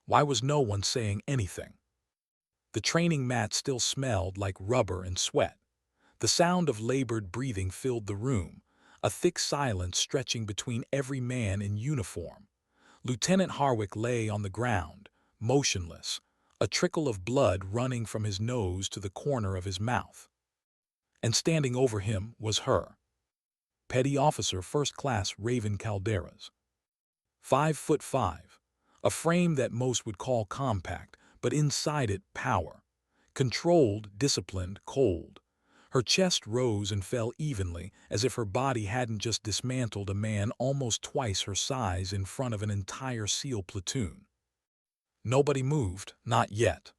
Why was no one saying anything? The training mat still smelled like rubber and sweat. The sound of labored breathing filled the room, a thick silence stretching between every man in uniform. Lieutenant Harwick lay on the ground, motionless, a trickle of blood running from his nose to the corner of his mouth. And standing over him was her, Petty Officer First Class Raven Calderas. 5'5", a frame that most would call compact, but inside it power. Controlled, disciplined, cold. Her chest rose and fell evenly, as if her body hadn't just dismantled a man almost twice her size in front of an entire SEAL platoon. Nobody moved, not yet.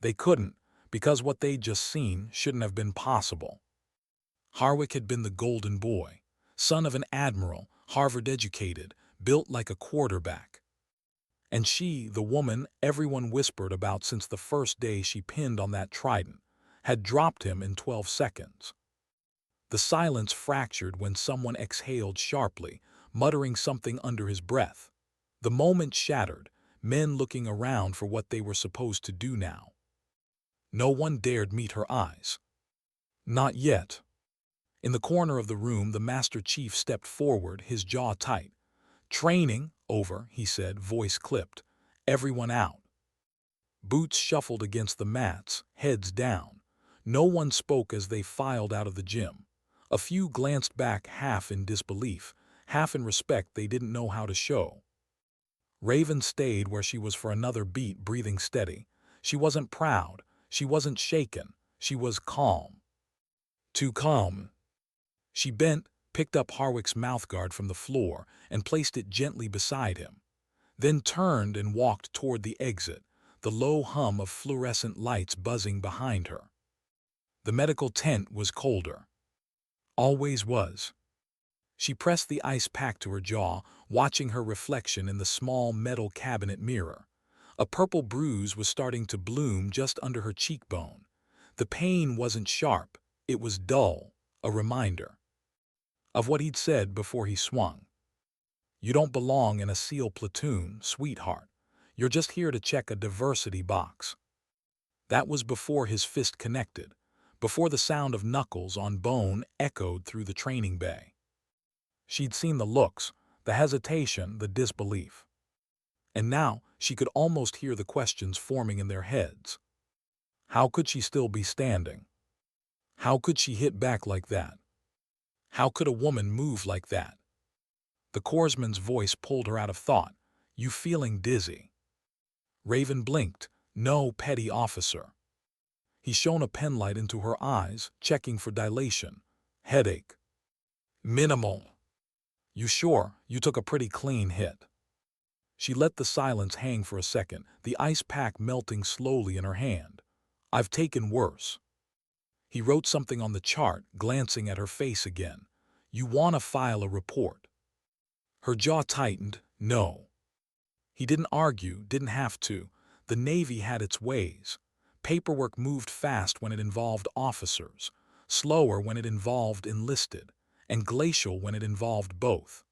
They couldn't, because what they'd just seen shouldn't have been possible. Harwick had been the golden boy, son of an admiral, Harvard-educated, built like a quarterback. And she, the woman everyone whispered about since the first day she pinned on that trident, had dropped him in 12 seconds. The silence fractured when someone exhaled sharply, muttering something under his breath. The moment shattered, men looking around for what they were supposed to do now. No one dared meet her eyes. Not yet. In the corner of the room, the Master Chief stepped forward, his jaw tight. "Training over," he said, voice clipped. "Everyone out." Boots shuffled against the mats, heads down. No one spoke as they filed out of the gym. A few glanced back, half in disbelief, half in respect they didn't know how to show. Raven stayed where she was for another beat, breathing steady. She wasn't proud. She wasn't shaken. She was calm. Too calm. She bent, picked up Harwick's mouthguard from the floor, and placed it gently beside him. Then turned and walked toward the exit, the low hum of fluorescent lights buzzing behind her. The medical tent was colder. Always was. She pressed the ice pack to her jaw, watching her reflection in the small metal cabinet mirror. A purple bruise was starting to bloom just under her cheekbone. The pain wasn't sharp, it was dull, a reminder of what he'd said before he swung. "You don't belong in a SEAL platoon, sweetheart. You're just here to check a diversity box." That was before his fist connected, before the sound of knuckles on bone echoed through the training bay. She'd seen the looks, the hesitation, the disbelief. And now she could almost hear the questions forming in their heads. How could she still be standing? How could she hit back like that? How could a woman move like that? The corpsman's voice pulled her out of thought. "You feeling dizzy?" Raven blinked. "No, Petty Officer." He shone a penlight into her eyes, checking for dilation. "Headache." "Minimal." "You sure? You took a pretty clean hit." She let the silence hang for a second, the ice pack melting slowly in her hand. "I've taken worse." He wrote something on the chart, glancing at her face again. "You want to file a report?" Her jaw tightened. No. He didn't argue, didn't have to. The Navy had its ways. Paperwork moved fast when it involved officers, slower when it involved enlisted, and glacial when it involved both.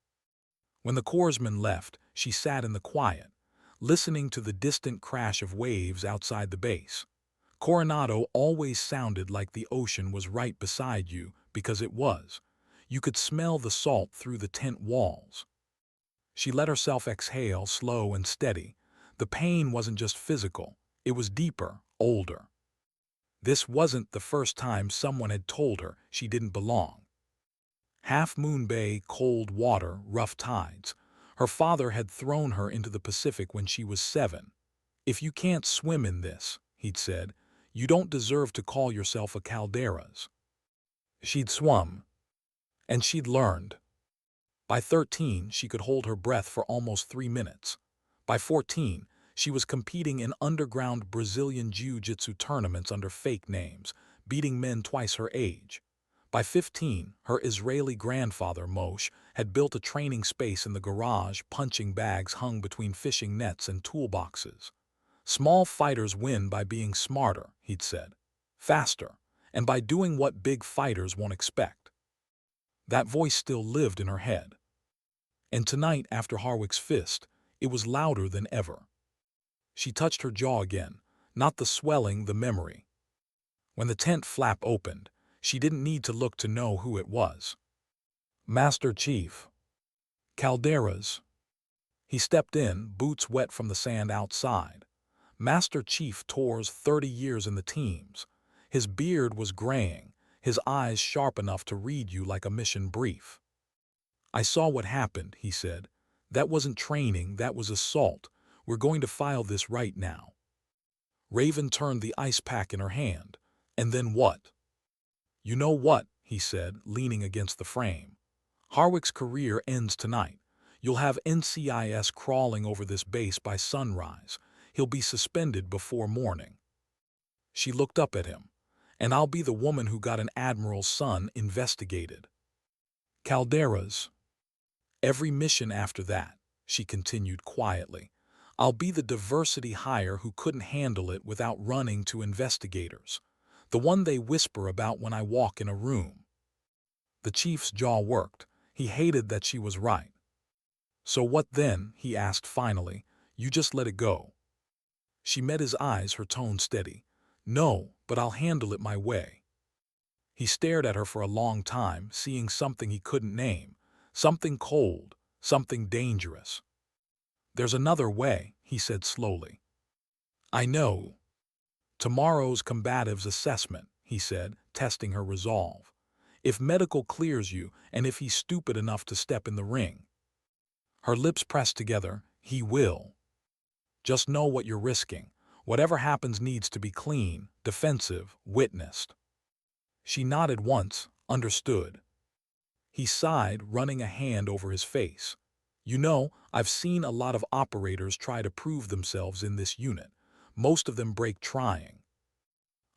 When the corpsman left, she sat in the quiet, listening to the distant crash of waves outside the base. Coronado always sounded like the ocean was right beside you, because it was. You could smell the salt through the tent walls. She let herself exhale, slow and steady. The pain wasn't just physical, it was deeper, older. This wasn't the first time someone had told her she didn't belong. Half Moon Bay, cold water, rough tides. Her father had thrown her into the Pacific when she was 7. "If you can't swim in this," he'd said, "you don't deserve to call yourself a Calderas." She'd swum. And she'd learned. By 13, she could hold her breath for almost 3 minutes. By 14, she was competing in underground Brazilian jiu-jitsu tournaments under fake names, beating men twice her age. By 15, her Israeli grandfather, Moshe, had built a training space in the garage, punching bags hung between fishing nets and toolboxes. "Small fighters win by being smarter," he'd said, "faster, and by doing what big fighters won't expect." That voice still lived in her head. And tonight, after Harwick's fist, it was louder than ever. She touched her jaw again, not the swelling, the memory. When the tent flap opened, she didn't need to look to know who it was. Master Chief. Caldera's. He stepped in, boots wet from the sand outside. Master Chief tours 30 years in the teams. His beard was graying, his eyes sharp enough to read you like a mission brief. I saw what happened, he said. That wasn't training, that was assault. We're going to file this right now. Raven turned the ice pack in her hand. And then what? You know what, he said, leaning against the frame. Harwick's career ends tonight. You'll have NCIS crawling over this base by sunrise. He'll be suspended before morning. She looked up at him. And I'll be the woman who got an admiral's son investigated. Caldera's. Every mission after that, she continued quietly. I'll be the diversity hire who couldn't handle it without running to investigators. The one they whisper about when I walk in a room. The chief's jaw worked. He hated that she was right. So what then, he asked finally. You just let it go. She met his eyes, her tone steady. No, but I'll handle it my way. He stared at her for a long time, seeing something he couldn't name. Something cold, something dangerous. There's another way, he said slowly. I know. Tomorrow's combatives assessment, he said, testing her resolve. If medical clears you, and if he's stupid enough to step in the ring. Her lips pressed together. He will. Just know what you're risking. Whatever happens needs to be clean, defensive, witnessed. She nodded once, understood. He sighed, running a hand over his face. You know, I've seen a lot of operators try to prove themselves in this unit. Most of them break trying.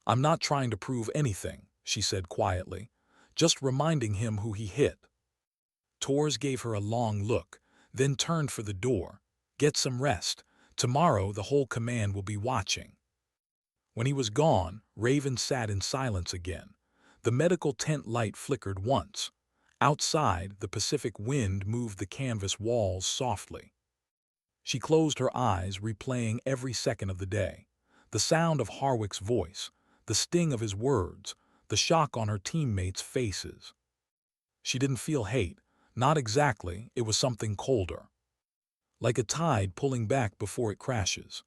I'm not trying to prove anything, she said quietly, just reminding him who he hit. Tors gave her a long look, then turned for the door. Get some rest. Tomorrow the whole command will be watching. When he was gone, Raven sat in silence again. The medical tent light flickered once. Outside, the Pacific wind moved the canvas walls softly. She closed her eyes, replaying every second of the day. The sound of Harwick's voice, the sting of his words, the shock on her teammates' faces. She didn't feel hate. Not exactly, it was something colder. Like a tide pulling back before it crashes.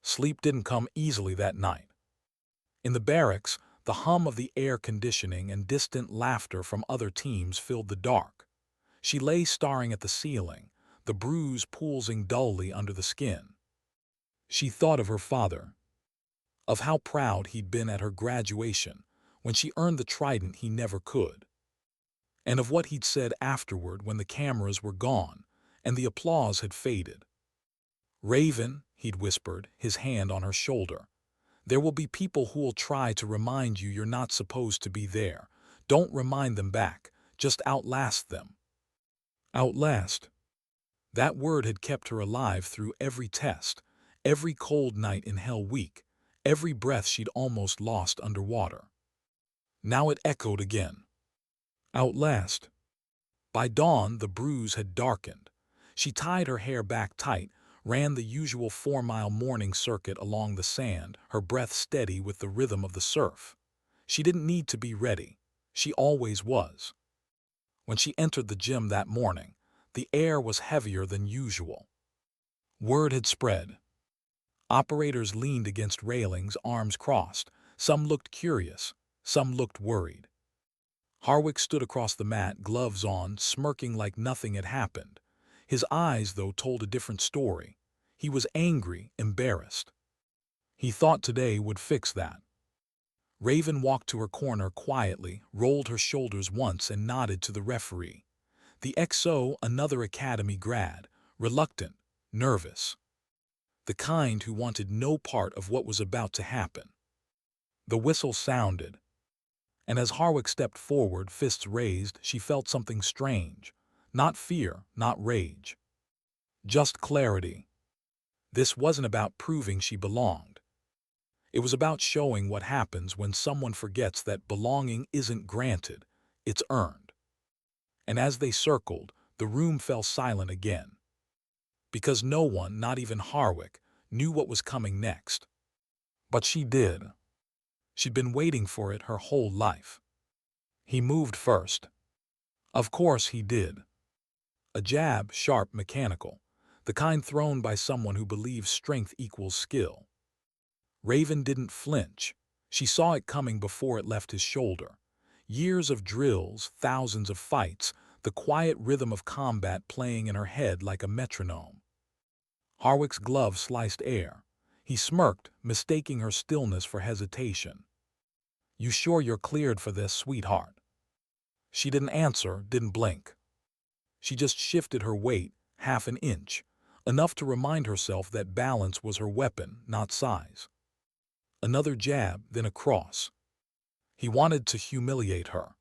Sleep didn't come easily that night. In the barracks, the hum of the air conditioning and distant laughter from other teams filled the dark. She lay staring at the ceiling, the bruise pulsing dully under the skin. She thought of her father, of how proud he'd been at her graduation, when she earned the trident he never could, and of what he'd said afterward when the cameras were gone and the applause had faded. Raven, he'd whispered, his hand on her shoulder. There will be people who will try to remind you you're not supposed to be there. Don't remind them back. Just outlast them. Outlast. That word had kept her alive through every test, every cold night in Hell Week, every breath she'd almost lost underwater. Now it echoed again. Outlast. By dawn, the bruise had darkened. She tied her hair back tight, ran the usual 4-mile morning circuit along the sand, her breath steady with the rhythm of the surf. She didn't need to be ready. She always was. When she entered the gym that morning, the air was heavier than usual. Word had spread. Operators leaned against railings, arms crossed. Some looked curious, some looked worried. Harwick stood across the mat, gloves on, smirking like nothing had happened. His eyes, though, told a different story. He was angry, embarrassed. He thought today would fix that. Raven walked to her corner quietly, rolled her shoulders once and nodded to the referee. The XO, another academy grad, reluctant, nervous. The kind who wanted no part of what was about to happen. The whistle sounded. And as Harwick stepped forward, fists raised, she felt something strange. Not fear, not rage. Just clarity. This wasn't about proving she belonged. It was about showing what happens when someone forgets that belonging isn't granted, it's earned. And as they circled, the room fell silent again. Because no one, not even Harwick, knew what was coming next. But she did. She'd been waiting for it her whole life. He moved first. Of course he did. A jab, sharp, mechanical, the kind thrown by someone who believes strength equals skill. Raven didn't flinch. She saw it coming before it left his shoulder. Years of drills, thousands of fights, the quiet rhythm of combat playing in her head like a metronome. Harwick's glove sliced air. He smirked, mistaking her stillness for hesitation. "You sure you're cleared for this, sweetheart?" She didn't answer, didn't blink. She just shifted her weight, half an inch, enough to remind herself that balance was her weapon, not size. Another jab, then a cross. He wanted to humiliate her.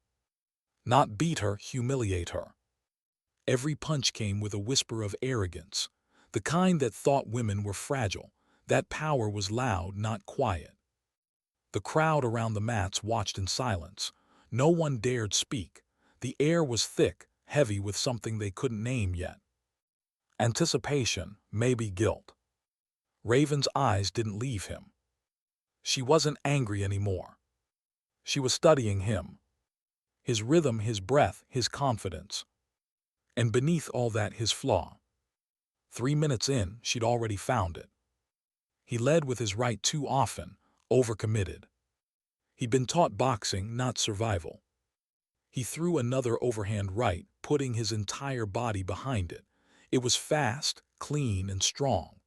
Not beat her, humiliate her. Every punch came with a whisper of arrogance, the kind that thought women were fragile. That power was loud, not quiet. The crowd around the mats watched in silence. No one dared speak. The air was thick, heavy with something they couldn't name yet. Anticipation, maybe guilt. Raven's eyes didn't leave him. She wasn't angry anymore. She was studying him. His rhythm, his breath, his confidence. And beneath all that, his flaw. 3 minutes in, she'd already found it. He led with his right too often, overcommitted. He'd been taught boxing, not survival. He threw another overhand right, putting his entire body behind it. It was fast, clean, and strong.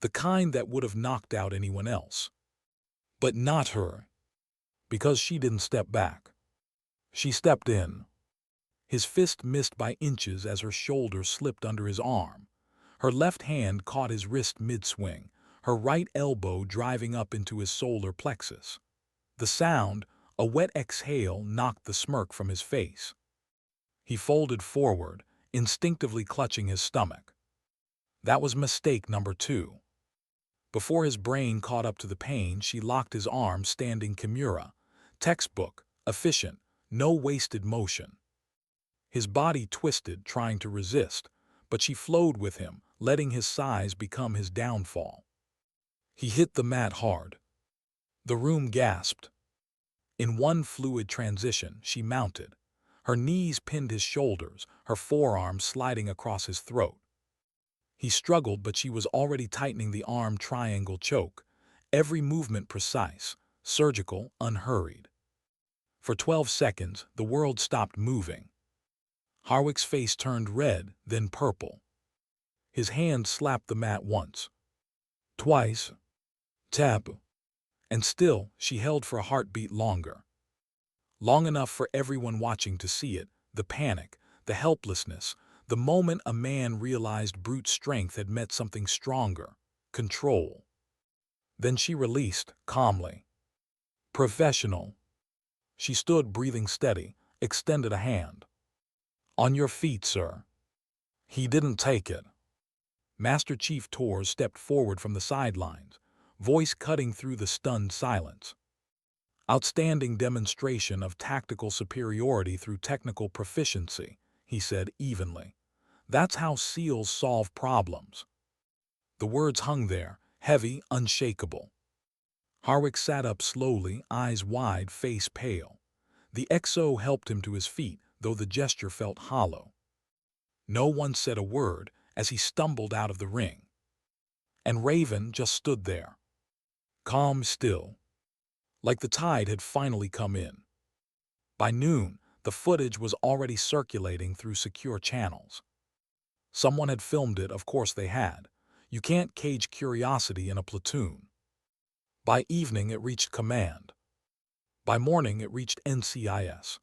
The kind that would have knocked out anyone else. But not her. Because she didn't step back. She stepped in. His fist missed by inches as her shoulder slipped under his arm. Her left hand caught his wrist mid-swing, her right elbow driving up into his solar plexus. The sound, a wet exhale, knocked the smirk from his face. He folded forward, instinctively clutching his stomach. That was mistake number 2. Before his brain caught up to the pain, she locked his arm, standing Kimura. Textbook, efficient, no wasted motion. His body twisted, trying to resist, but she flowed with him, letting his size become his downfall. He hit the mat hard. The room gasped. In one fluid transition, she mounted. Her knees pinned his shoulders, her forearms sliding across his throat. He struggled, but she was already tightening the arm triangle choke, every movement precise, surgical, unhurried. For 12 seconds, the world stopped moving. Harwick's face turned red, then purple. His hand slapped the mat once. Twice. Tap. And still, she held for a heartbeat longer. Long enough for everyone watching to see it, the panic, the helplessness, the moment a man realized brute strength had met something stronger, control. Then she released, calmly. Professional. She stood, breathing steady, extended a hand. On your feet, sir. He didn't take it. Master Chief Torres stepped forward from the sidelines, voice cutting through the stunned silence. Outstanding demonstration of tactical superiority through technical proficiency, he said evenly. That's how SEALs solve problems. The words hung there, heavy, unshakable. Harwick sat up slowly, eyes wide, face pale. The XO helped him to his feet, though the gesture felt hollow. No one said a word as he stumbled out of the ring. And Raven just stood there. Calm, still. Like the tide had finally come in. By noon, the footage was already circulating through secure channels. Someone had filmed it, of course they had. You can't cage curiosity in a platoon. By evening, it reached command. By morning, it reached NCIS.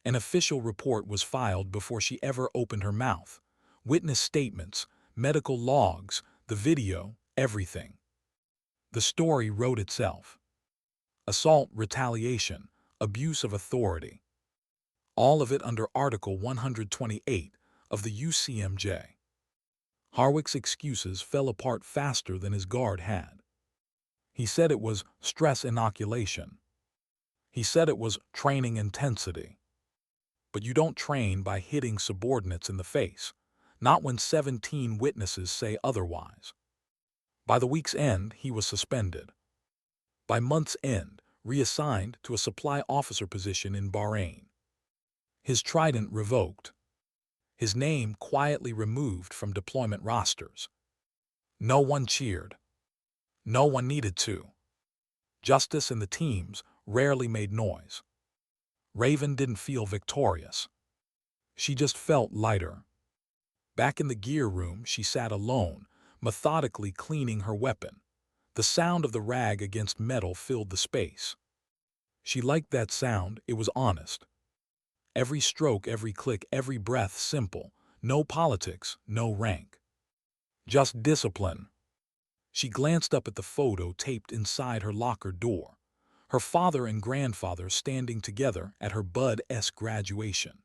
An official report was filed before she ever opened her mouth. Witness statements, medical logs, the video, everything. The story wrote itself. Assault, retaliation, abuse of authority. All of it under Article 128 of the UCMJ. Harwick's excuses fell apart faster than his guard had. He said it was stress inoculation. He said it was training intensity. But you don't train by hitting subordinates in the face, not when 17 witnesses say otherwise. By the week's end, he was suspended. By month's end, reassigned to a supply officer position in Bahrain. His trident revoked. His name quietly removed from deployment rosters. No one cheered. No one needed to. Justice and the teams rarely made noise. Raven didn't feel victorious. She just felt lighter. Back in the gear room, she sat alone, methodically cleaning her weapon. The sound of the rag against metal filled the space. She liked that sound. It was honest. Every stroke, every click, every breath simple. No politics, no rank. Just discipline. She glanced up at the photo taped inside her locker door. Her father and grandfather standing together at her Bud-esque graduation.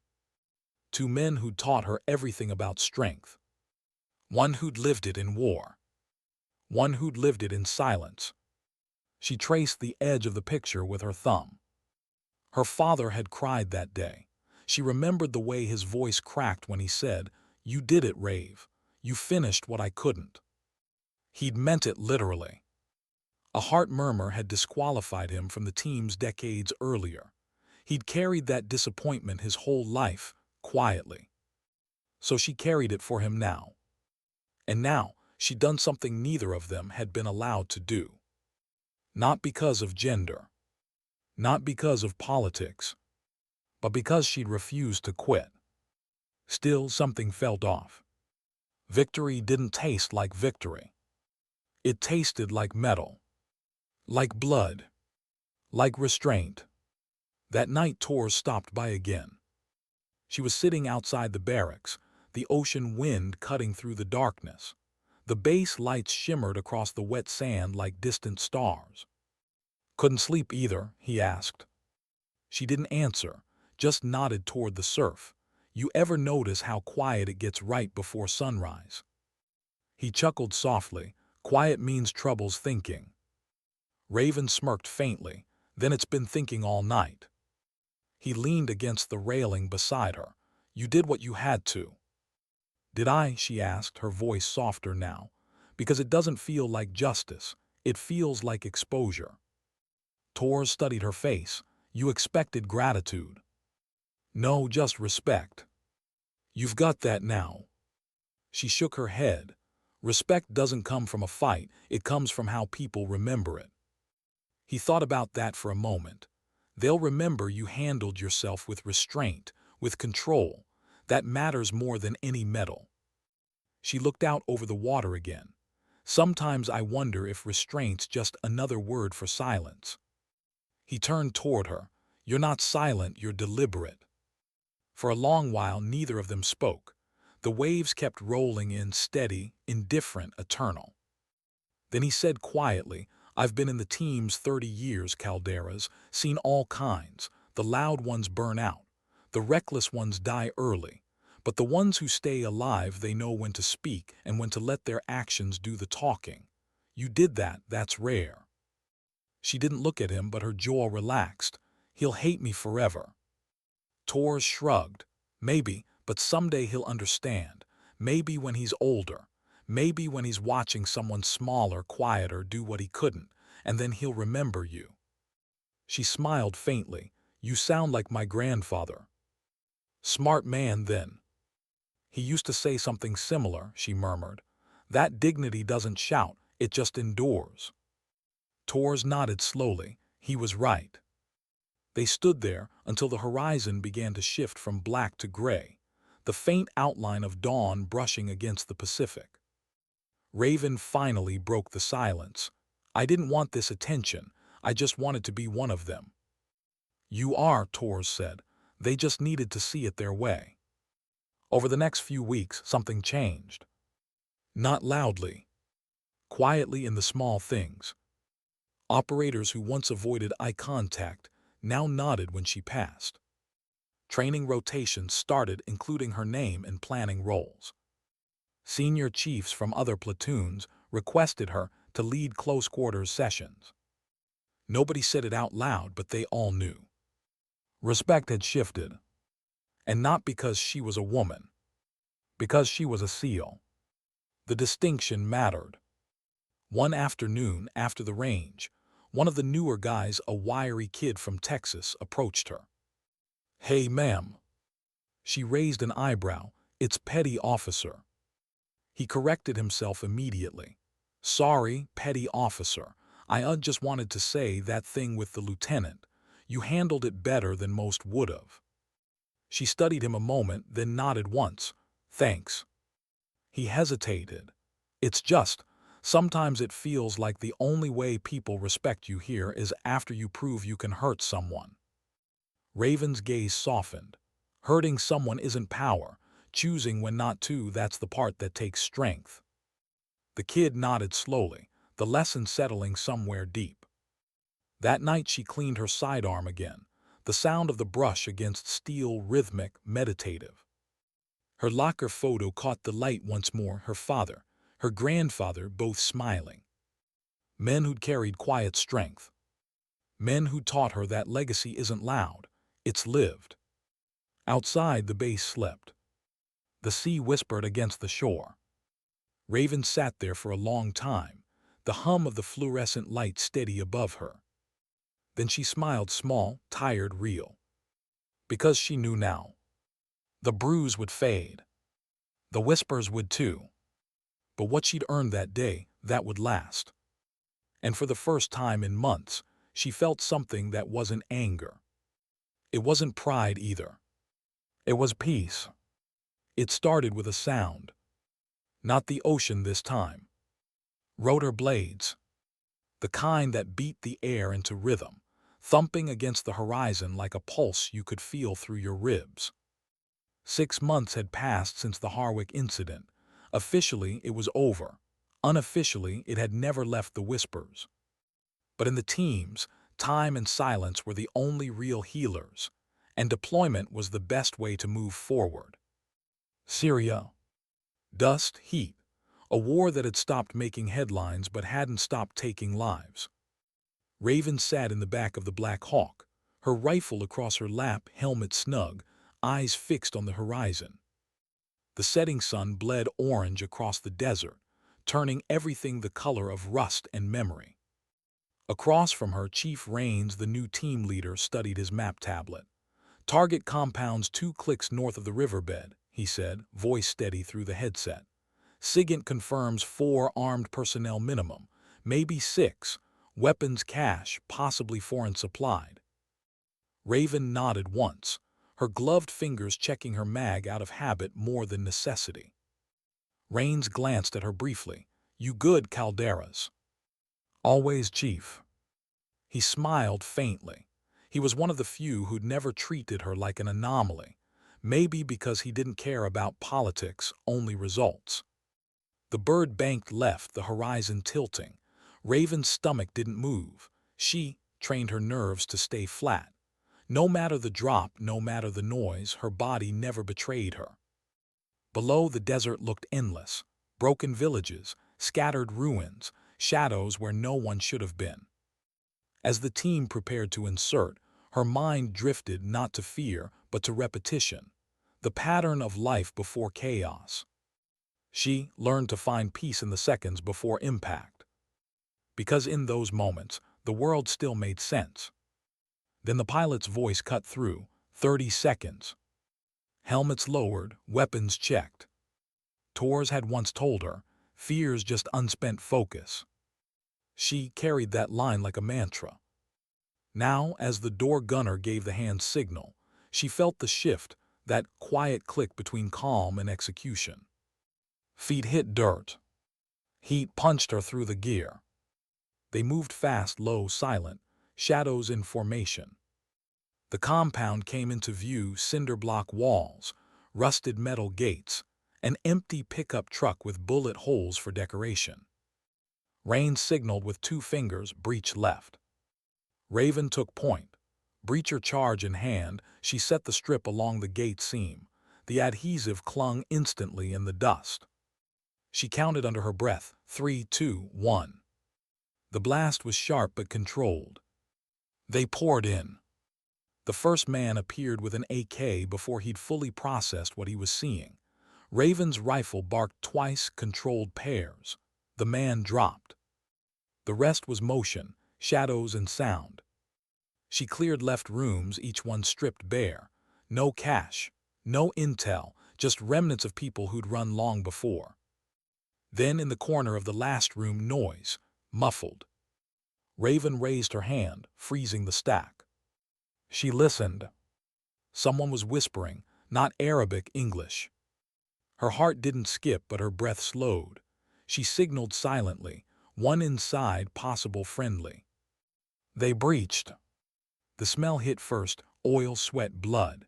Two men who'd taught her everything about strength. One who'd lived it in war. One who'd lived it in silence. She traced the edge of the picture with her thumb. Her father had cried that day. She remembered the way his voice cracked when he said, "You did it, Rave. You finished what I couldn't." He'd meant it literally. A heart murmur had disqualified him from the teams decades earlier. He'd carried that disappointment his whole life, quietly. So she carried it for him now. And now, she'd done something neither of them had been allowed to do. Not because of gender. Not because of politics. But because she'd refused to quit. Still, something felt off. Victory didn't taste like victory. It tasted like metal. Like blood. Like restraint. That night, Tors stopped by again. She was sitting outside the barracks, the ocean wind cutting through the darkness. The base lights shimmered across the wet sand like distant stars. "Couldn't sleep either?" he asked. She didn't answer, just nodded toward the surf. "You ever notice how quiet it gets right before sunrise?" He chuckled softly. "Quiet means trouble's thinking." Raven smirked faintly. "Then it's been thinking all night." He leaned against the railing beside her. "You did what you had to." "Did I?" she asked, her voice softer now. "Because it doesn't feel like justice. It feels like exposure." Tors studied her face. "You expected gratitude." "No, just respect." "You've got that now." She shook her head. "Respect doesn't come from a fight. It comes from how people remember it." He thought about that for a moment. They'll remember you handled yourself with restraint, with control. That matters more than any medal. She looked out over the water again. "Sometimes I wonder if restraint's just another word for silence." He turned toward her. "You're not silent, you're deliberate." For a long while, neither of them spoke. The waves kept rolling in, steady, indifferent, eternal. Then he said quietly, "I've been in the teams 30 years, Calderas, seen all kinds. The loud ones burn out. The reckless ones die early. But the ones who stay alive, they know when to speak and when to let their actions do the talking. You did that, that's rare." She didn't look at him, but her jaw relaxed. "He'll hate me forever." Tors shrugged. "Maybe, but someday he'll understand. Maybe when he's older. Maybe when he's watching someone smaller, quieter, do what he couldn't, and then he'll remember you." She smiled faintly. "You sound like my grandfather." "Smart man, then." "He used to say something similar," she murmured. "That dignity doesn't shout, it just endures." Tors nodded slowly. He was right. They stood there until the horizon began to shift from black to gray, the faint outline of dawn brushing against the Pacific. Raven finally broke the silence. "I didn't want this attention. I just wanted to be one of them." "You are," Tors said. "They just needed to see it their way." Over the next few weeks, something changed. Not loudly. Quietly in the small things. Operators who once avoided eye contact now nodded when she passed. Training rotations started, including her name in planning roles. Senior chiefs from other platoons requested her to lead close-quarters sessions. Nobody said it out loud, but they all knew. Respect had shifted. And not because she was a woman. Because she was a SEAL. The distinction mattered. One afternoon after the range, one of the newer guys, a wiry kid from Texas, approached her. "Hey, ma'am." She raised an eyebrow. "It's petty officer." He corrected himself immediately. "Sorry, petty officer. I just wanted to say that thing with the lieutenant. You handled it better than most would've." She studied him a moment, then nodded once. "Thanks." He hesitated. "It's just, sometimes it feels like the only way people respect you here is after you prove you can hurt someone." Raven's gaze softened. Hurting someone isn't power. Choosing when not to, that's the part that takes strength. The kid nodded slowly, the lesson settling somewhere deep. That night she cleaned her sidearm again, the sound of the brush against steel rhythmic, meditative. Her locker photo caught the light once more, her father, her grandfather both smiling. Men who'd carried quiet strength. Men who taught her that legacy isn't loud, it's lived. Outside, the base slept. The sea whispered against the shore. Raven sat there for a long time, the hum of the fluorescent light steady above her. Then she smiled, small, tired, real. Because she knew now. The bruise would fade. The whispers would too. But what she'd earned that day, that would last. And for the first time in months, she felt something that wasn't anger. It wasn't pride either. It was peace. It started with a sound. Not the ocean this time. Rotor blades. The kind that beat the air into rhythm, thumping against the horizon like a pulse you could feel through your ribs. 6 months had passed since the Harwick incident. Officially, it was over. Unofficially, it had never left the whispers. But in the teams, time and silence were the only real healers, and deployment was the best way to move forward. Syria. Dust, heat. A war that had stopped making headlines but hadn't stopped taking lives. Raven sat in the back of the Black Hawk, her rifle across her lap, helmet snug, eyes fixed on the horizon. The setting sun bled orange across the desert, turning everything the color of rust and memory. Across from her, Chief Rains, the new team leader, studied his map tablet. "Target compounds 2 clicks north of the riverbed," he said, voice steady through the headset. "SIGINT confirms 4 armed personnel minimum, maybe 6, weapons cache, possibly foreign supplied." Raven nodded once, her gloved fingers checking her mag out of habit more than necessity. Rains glanced at her briefly. "You good, Calderas?" "Always, Chief." He smiled faintly. He was one of the few who'd never treated her like an anomaly, maybe because he didn't care about politics, only results. The bird banked left, the horizon tilting. Raven's stomach didn't move. She trained her nerves to stay flat. No matter the drop, no matter the noise, her body never betrayed her. Below, the desert looked endless. Broken villages, scattered ruins, shadows where no one should have been. As the team prepared to insert, her mind drifted not to fear, but to repetition. The pattern of life before chaos. She learned to find peace in the seconds before impact. Because in those moments, the world still made sense. Then the pilot's voice cut through. 30 seconds. Helmets lowered, weapons checked. Tors had once told her, fear's just unspent focus. She carried that line like a mantra. Now, as the door gunner gave the hand signal, she felt the shift, that quiet click between calm and execution. Feet hit dirt. Heat punched her through the gear. They moved fast, low, silent, shadows in formation. The compound came into view, cinder block walls, rusted metal gates, an empty pickup truck with bullet holes for decoration. Rain signaled with 2 fingers, breach left. Raven took point. Breacher charge in hand, she set the strip along the gate seam. The adhesive clung instantly in the dust. She counted under her breath, 3, 2, 1. The blast was sharp but controlled. They poured in. The first man appeared with an AK before he'd fully processed what he was seeing. Raven's rifle barked twice, controlled pairs. The man dropped. The rest was motion, shadows and sound. She cleared left rooms, each one stripped bare. No cash, no intel, just remnants of people who'd run long before. Then in the corner of the last room, noise, muffled. Raven raised her hand, freezing the stack. She listened. Someone was whispering, not Arabic, English. Her heart didn't skip, but her breath slowed. She signaled silently, one inside, possible friendly. They breached. The smell hit first, oil, sweat, blood.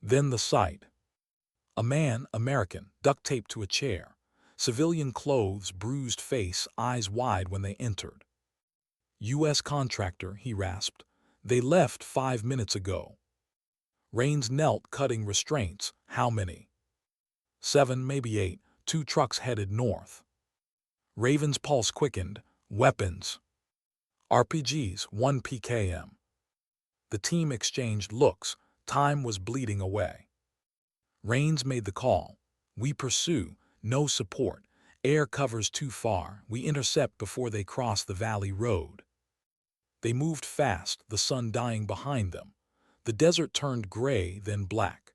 Then the sight. A man, American, duct taped to a chair. Civilian clothes, bruised face, eyes wide when they entered. U.S. contractor, he rasped. They left 5 minutes ago. Rains knelt, cutting restraints. How many? 7, maybe 8. 2 trucks headed north. Raven's pulse quickened. Weapons. RPGs, 1 PKM. The team exchanged looks. Time was bleeding away. Rains made the call. We pursue. No support. Air covers too far. We intercept before they cross the valley road. They moved fast, the sun dying behind them. The desert turned gray, then black.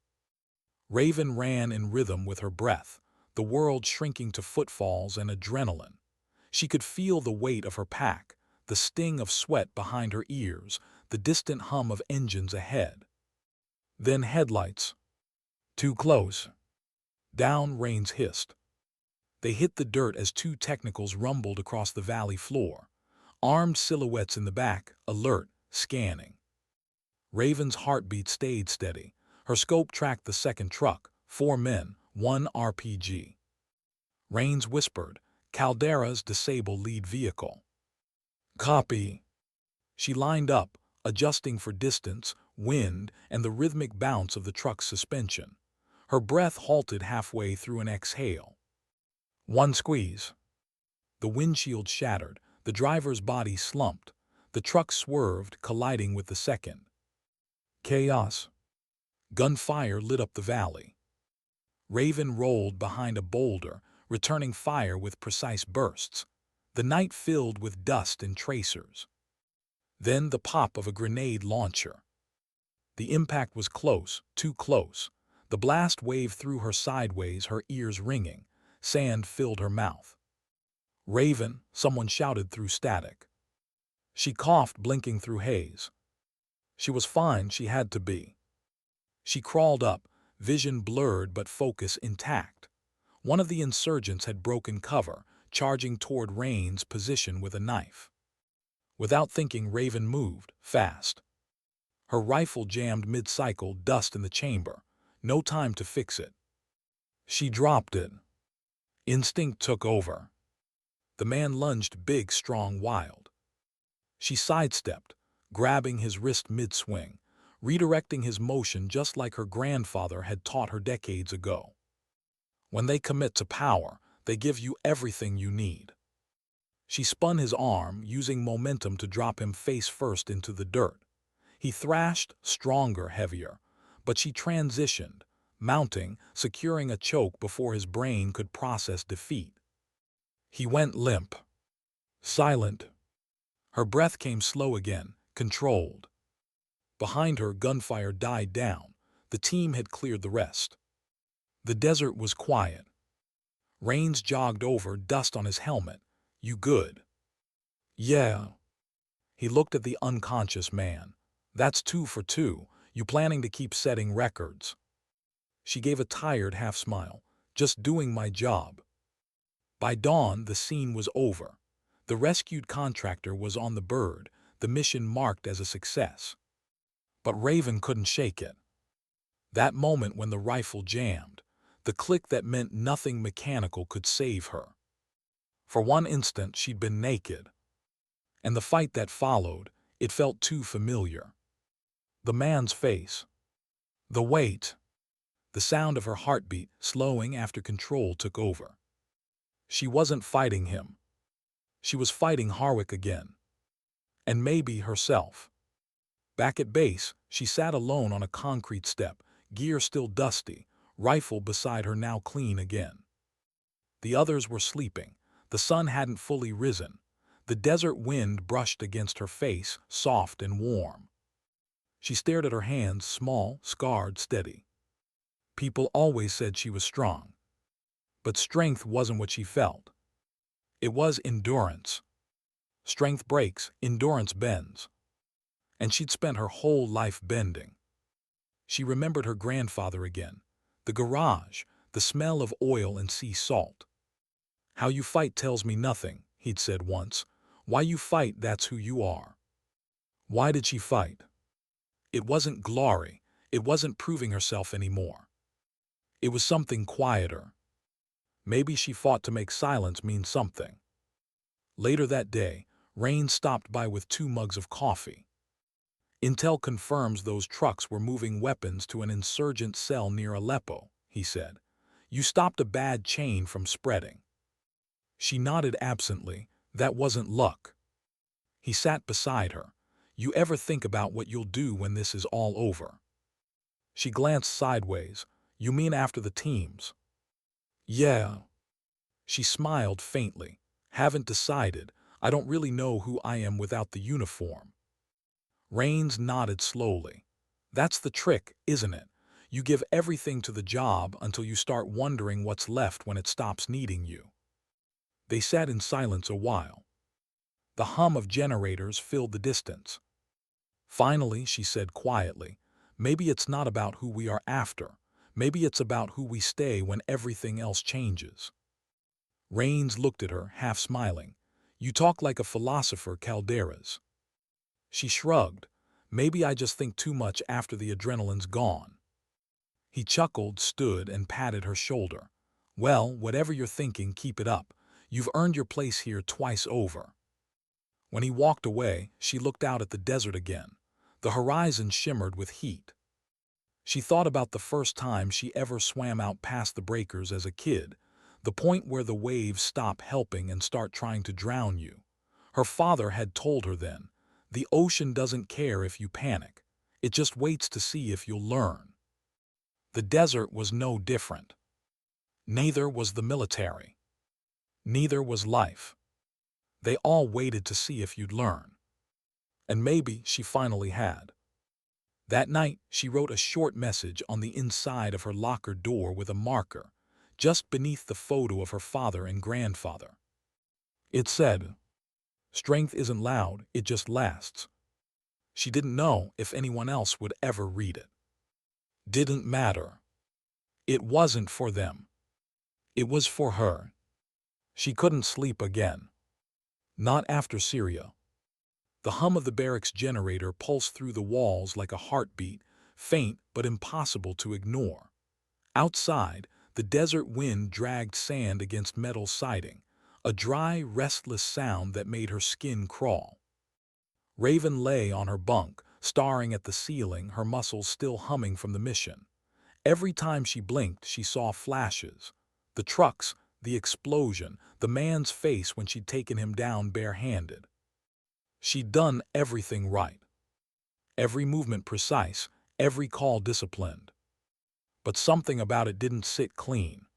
Raven ran in rhythm with her breath, the world shrinking to footfalls and adrenaline. She could feel the weight of her pack, the sting of sweat behind her ears, the distant hum of engines ahead. Then headlights. Too close. Down, Rains hissed. They hit the dirt as 2 technicals rumbled across the valley floor. Armed silhouettes in the back, alert, scanning. Raven's heartbeat stayed steady. Her scope tracked the second truck. 4 men, 1 RPG. Rains whispered, Caldera's disable lead vehicle. Copy. She lined up, adjusting for distance, wind, and the rhythmic bounce of the truck's suspension. Her breath halted halfway through an exhale. 1 squeeze. The windshield shattered. The driver's body slumped. The truck swerved, colliding with the second. Chaos. Gunfire lit up the valley. Raven rolled behind a boulder, returning fire with precise bursts. The night filled with dust and tracers. Then the pop of a grenade launcher. The impact was close, too close. The blast waved through her sideways, her ears ringing. Sand filled her mouth. Raven, someone shouted through static. She coughed, blinking through haze. She was fine, she had to be. She crawled up, vision blurred but focus intact. One of the insurgents had broken cover, charging toward Rain's position with a knife. Without thinking, Raven moved, fast. Her rifle jammed mid-cycle, dust in the chamber. No time to fix it. She dropped it. Instinct took over. The man lunged, big, strong, wild. She sidestepped, grabbing his wrist mid-swing, redirecting his motion just like her grandfather had taught her decades ago. When they commit to power, they give you everything you need. She spun his arm, using momentum to drop him face first into the dirt. He thrashed, stronger, heavier, but she transitioned, mounting, securing a choke before his brain could process defeat. He went limp. Silent. Her breath came slow again, controlled. Behind her, gunfire died down. The team had cleared the rest. The desert was quiet. Rains jogged over, dust on his helmet. You good? Yeah. He looked at the unconscious man. That's 2 for 2. You planning to keep setting records? She gave a tired half-smile. Just doing my job. By dawn, the scene was over. The rescued contractor was on the bird, the mission marked as a success. But Raven couldn't shake it. That moment when the rifle jammed, the click that meant nothing mechanical could save her. For one instant, she'd been naked. And the fight that followed, it felt too familiar. The man's face. The weight. The sound of her heartbeat slowing after control took over. She wasn't fighting him. She was fighting Harwick again. And maybe herself. Back at base, she sat alone on a concrete step, gear still dusty, rifle beside her now clean again. The others were sleeping. The sun hadn't fully risen. The desert wind brushed against her face, soft and warm. She stared at her hands, small, scarred, steady. People always said she was strong. But strength wasn't what she felt. It was endurance. Strength breaks, endurance bends. And she'd spent her whole life bending. She remembered her grandfather again. The garage, the smell of oil and sea salt. "How you fight tells me nothing," he'd said once. "Why you fight, that's who you are." Why did she fight? It wasn't glory. It wasn't proving herself anymore. It was something quieter. Maybe she fought to make silence mean something. Later that day, Rain stopped by with 2 mugs of coffee. "Intel confirms those trucks were moving weapons to an insurgent cell near Aleppo," he said. "You stopped a bad chain from spreading." She nodded absently. That wasn't luck. He sat beside her. "You ever think about what you'll do when this is all over?" She glanced sideways. "You mean after the teams?" "Yeah." She smiled faintly. "Haven't decided. I don't really know who I am without the uniform." Rains nodded slowly. "That's the trick, isn't it? You give everything to the job until you start wondering what's left when it stops needing you." They sat in silence a while. The hum of generators filled the distance. Finally, she said quietly, "Maybe it's not about who we are after. Maybe it's about who we stay when everything else changes." Rains looked at her, half smiling. "You talk like a philosopher, Calderas." She shrugged. "Maybe I just think too much after the adrenaline's gone." He chuckled, stood, and patted her shoulder. "Well, whatever you're thinking, keep it up. You've earned your place here twice over." When he walked away, she looked out at the desert again. The horizon shimmered with heat. She thought about the first time she ever swam out past the breakers as a kid, the point where the waves stop helping and start trying to drown you. Her father had told her then, "The ocean doesn't care if you panic. It just waits to see if you'll learn." The desert was no different. Neither was the military. Neither was life. They all waited to see if you'd learn. And maybe she finally had. That night, she wrote a short message on the inside of her locker door with a marker, just beneath the photo of her father and grandfather. It said, "Strength isn't loud, it just lasts." She didn't know if anyone else would ever read it. Didn't matter. It wasn't for them. It was for her. She couldn't sleep again. Not after Syria. The hum of the barracks generator pulsed through the walls like a heartbeat, faint but impossible to ignore. Outside, the desert wind dragged sand against metal siding, a dry, restless sound that made her skin crawl. Raven lay on her bunk, staring at the ceiling, her muscles still humming from the mission. Every time she blinked, she saw flashes. The trucks, the explosion, the man's face when she'd taken him down barehanded. She'd done everything right. Every movement precise, every call disciplined. But something about it didn't sit clean.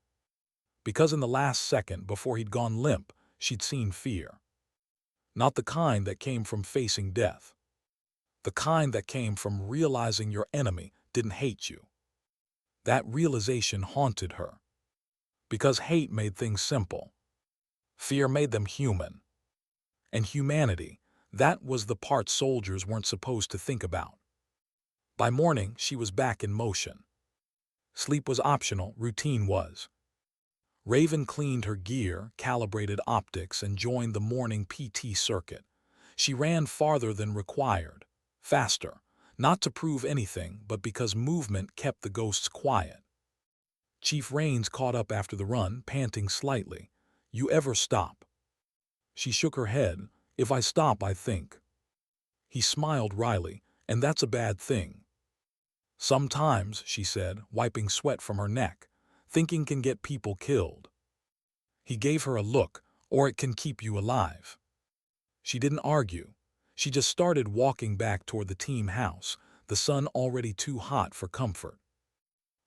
Because in the last second before he'd gone limp, she'd seen fear. Not the kind that came from facing death. The kind that came from realizing your enemy didn't hate you. That realization haunted her. Because hate made things simple. Fear made them human. And humanity, that was the part soldiers weren't supposed to think about. By morning, she was back in motion. Sleep was optional, routine was. Raven cleaned her gear, calibrated optics, and joined the morning PT circuit. She ran farther than required, faster, not to prove anything, but because movement kept the ghosts quiet. Chief Rains caught up after the run, panting slightly. "You ever stop?" She shook her head. "If I stop, I think." He smiled wryly. "And that's a bad thing." "Sometimes," she said, wiping sweat from her neck, "thinking can get people killed." He gave her a look. "Or it can keep you alive." She didn't argue. She just started walking back toward the team house, the sun already too hot for comfort.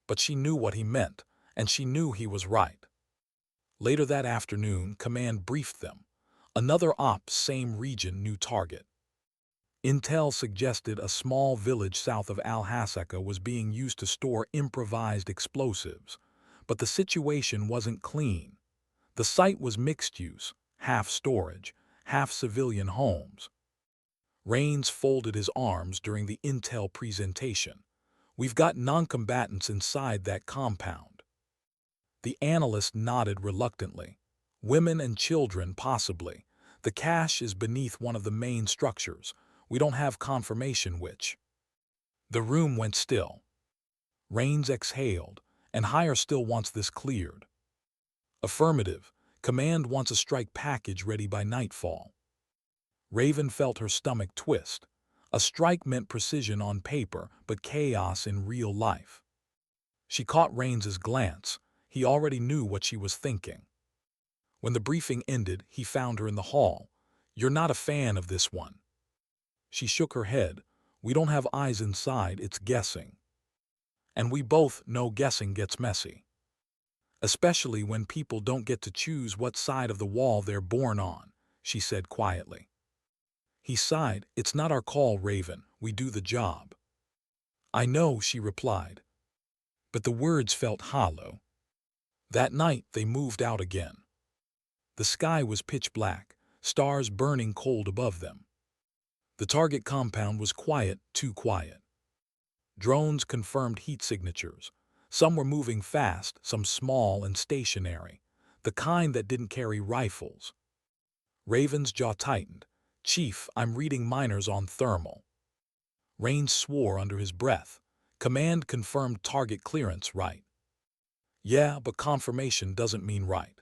But she knew what he meant, and she knew he was right. Later that afternoon, command briefed them. Another op, same region, new target. Intel suggested a small village south of Al-Hasaka was being used to store improvised explosives, but the situation wasn't clean. The site was mixed use, half storage, half civilian homes. Rains folded his arms during the Intel presentation. We've got non-combatants inside that compound. The analyst nodded reluctantly. Women and children, possibly. The cache is beneath one of the main structures. We don't have confirmation which. The room went still. Rains exhaled, and higher still wants this cleared. Affirmative. Command wants a strike package ready by nightfall. Raven felt her stomach twist. A strike meant precision on paper, but chaos in real life. She caught Rains's glance. He already knew what she was thinking. When the briefing ended, he found her in the hall. "You're not a fan of this one." She shook her head. "We don't have eyes inside, it's guessing. And we both know guessing gets messy. Especially when people don't get to choose what side of the wall they're born on," she said quietly. He sighed. "It's not our call, Raven. We do the job." "I know," she replied. But the words felt hollow. That night they moved out again. The sky was pitch black, stars burning cold above them. The target compound was quiet, too quiet. Drones confirmed heat signatures. Some were moving fast, some small and stationary, the kind that didn't carry rifles. Raven's jaw tightened. "Chief, I'm reading minors on thermal." Rains swore under his breath. "Command confirmed target clearance, right?" "Yeah, but confirmation doesn't mean right."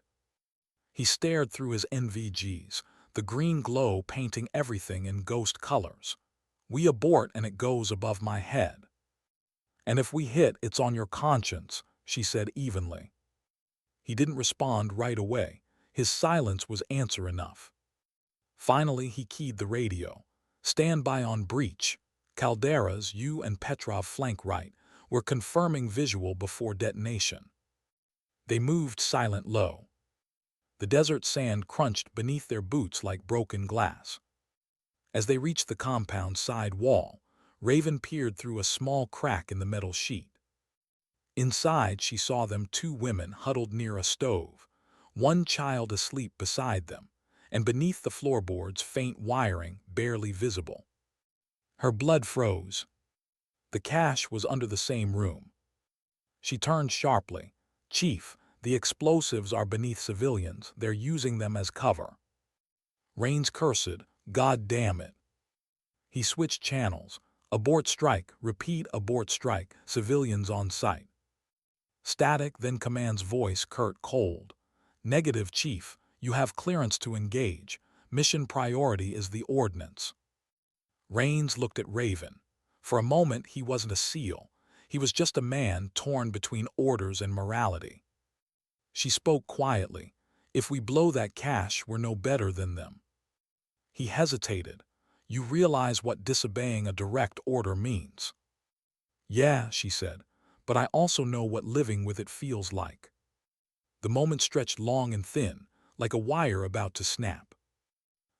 He stared through his NVGs, the green glow painting everything in ghost colors. "We abort and it goes above my head." "And if we hit, it's on your conscience," she said evenly. He didn't respond right away. His silence was answer enough. Finally, he keyed the radio. "Stand by on breach. Calderas, you and Petrov flank right. We're confirming visual before detonation." They moved silent low. The desert sand crunched beneath their boots like broken glass. As they reached the compound's side wall, Raven peered through a small crack in the metal sheet. Inside, she saw them, two women huddled near a stove, one child asleep beside them, and beneath the floorboards faint wiring barely visible. Her blood froze. The cache was under the same room. She turned sharply. "Chief, the explosives are beneath civilians. They're using them as cover." Rains cursed. "God damn it." He switched channels. "Abort strike, repeat abort strike, civilians on site." Static, then Command's voice, curt, cold. "Negative, Chief. You have clearance to engage. Mission priority is the ordnance." Rains looked at Raven. For a moment he wasn't a SEAL. He was just a man torn between orders and morality. She spoke quietly. "If we blow that cache, we're no better than them." He hesitated. "You realize what disobeying a direct order means?" "Yeah," she said, "but I also know what living with it feels like." The moment stretched long and thin, like a wire about to snap.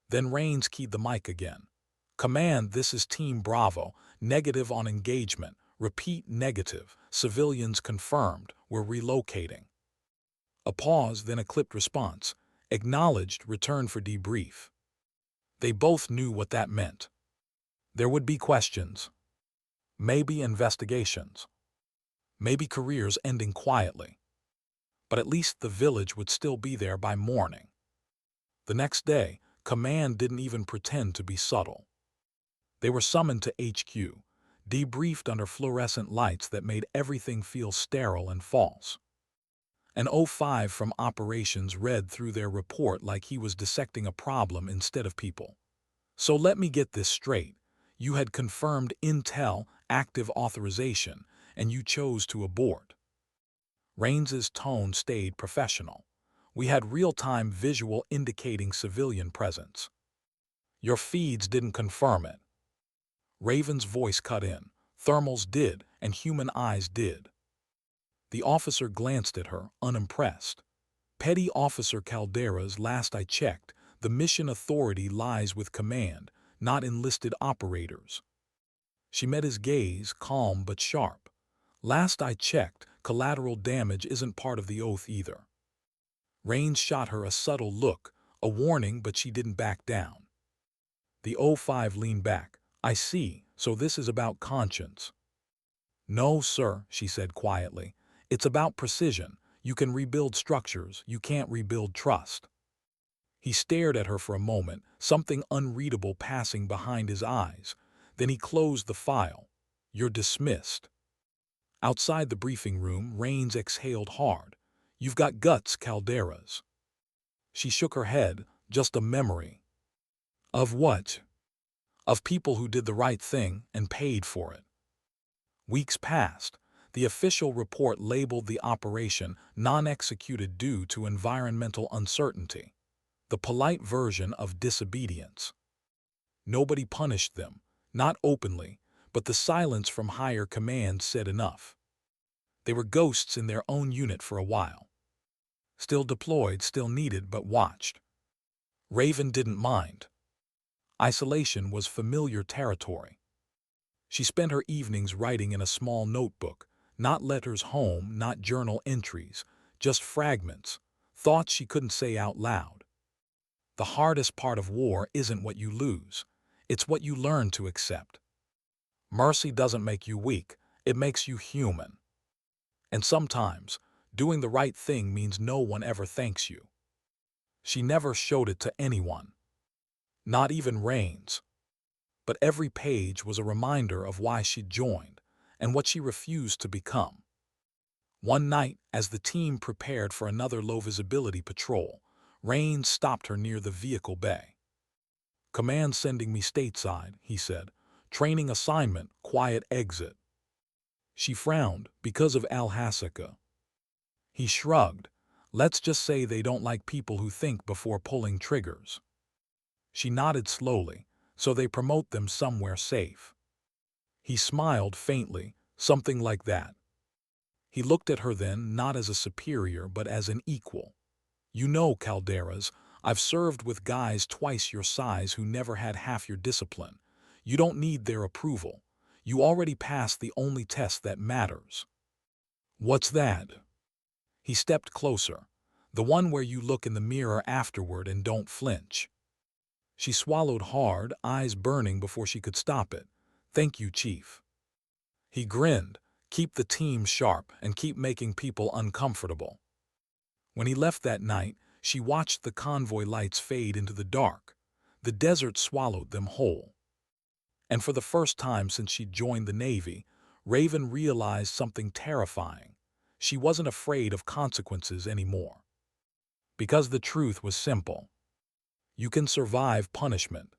Then Rains keyed the mic again. "Command, this is Team Bravo. Negative on engagement. Repeat, negative. Civilians confirmed. We're relocating." A pause, then a clipped response. "Acknowledged, return for debrief." They both knew what that meant. There would be questions. Maybe investigations. Maybe careers ending quietly. But at least the village would still be there by morning. The next day, Command didn't even pretend to be subtle. They were summoned to HQ, debriefed under fluorescent lights that made everything feel sterile and false. An O5 from operations read through their report like he was dissecting a problem instead of people. "So let me get this straight. You had confirmed intel, active authorization, and you chose to abort." Rains's tone stayed professional. "We had real-time visual indicating civilian presence." "Your feeds didn't confirm it." Raven's voice cut in. "Thermals did, and human eyes did." The officer glanced at her, unimpressed. "Petty Officer Calderas, last I checked, The mission authority lies with command, not enlisted operators. She met his gaze, calm but sharp. Last I checked, collateral damage isn't part of the oath either. Rains shot her a subtle look, a warning, but she didn't back down. The O5 leaned back. I see, so this is about conscience. No, sir, she said quietly. It's about precision. You can rebuild structures, you can't rebuild trust. He stared at her for a moment, something unreadable passing behind his eyes. Then he closed the file. You're dismissed. Outside the briefing room, Rains exhaled hard. You've got guts, Calderas. She shook her head. Just a memory. Of what? Of people who did the right thing and paid for it. Weeks passed. The official report labeled the operation non-executed due to environmental uncertainty. The polite version of disobedience. Nobody punished them, not openly, but the silence from higher command said enough. They were ghosts in their own unit for a while. Still deployed, still needed, but watched. Raven didn't mind. Isolation was familiar territory. She spent her evenings writing in a small notebook, not letters home, not journal entries, just fragments, thoughts she couldn't say out loud. The hardest part of war isn't what you lose, it's what you learn to accept. Mercy doesn't make you weak, it makes you human. And sometimes, doing the right thing means no one ever thanks you. She never showed it to anyone. Not even Rains. But every page was a reminder of why she'd joined and what she refused to become. One night, as the team prepared for another low-visibility patrol, Rains stopped her near the vehicle bay. Command sending me stateside, he said. Training assignment, quiet exit. She frowned because of Al-Hasaka. He shrugged. Let's just say they don't like people who think before pulling triggers. She nodded slowly, so they promote them somewhere safe. He smiled faintly, something like that. He looked at her then, not as a superior but as an equal. You know, Calderas, I've served with guys twice your size who never had half your discipline. You don't need their approval. You already passed the only test that matters. What's that? He stepped closer. The one where you look in the mirror afterward and don't flinch. She swallowed hard, eyes burning before she could stop it. Thank you, Chief. He grinned. Keep the team sharp and keep making people uncomfortable. When he left that night, she watched the convoy lights fade into the dark. The desert swallowed them whole. And for the first time since she'd joined the Navy, Raven realized something terrifying. She wasn't afraid of consequences anymore. Because the truth was simple. You can survive punishment,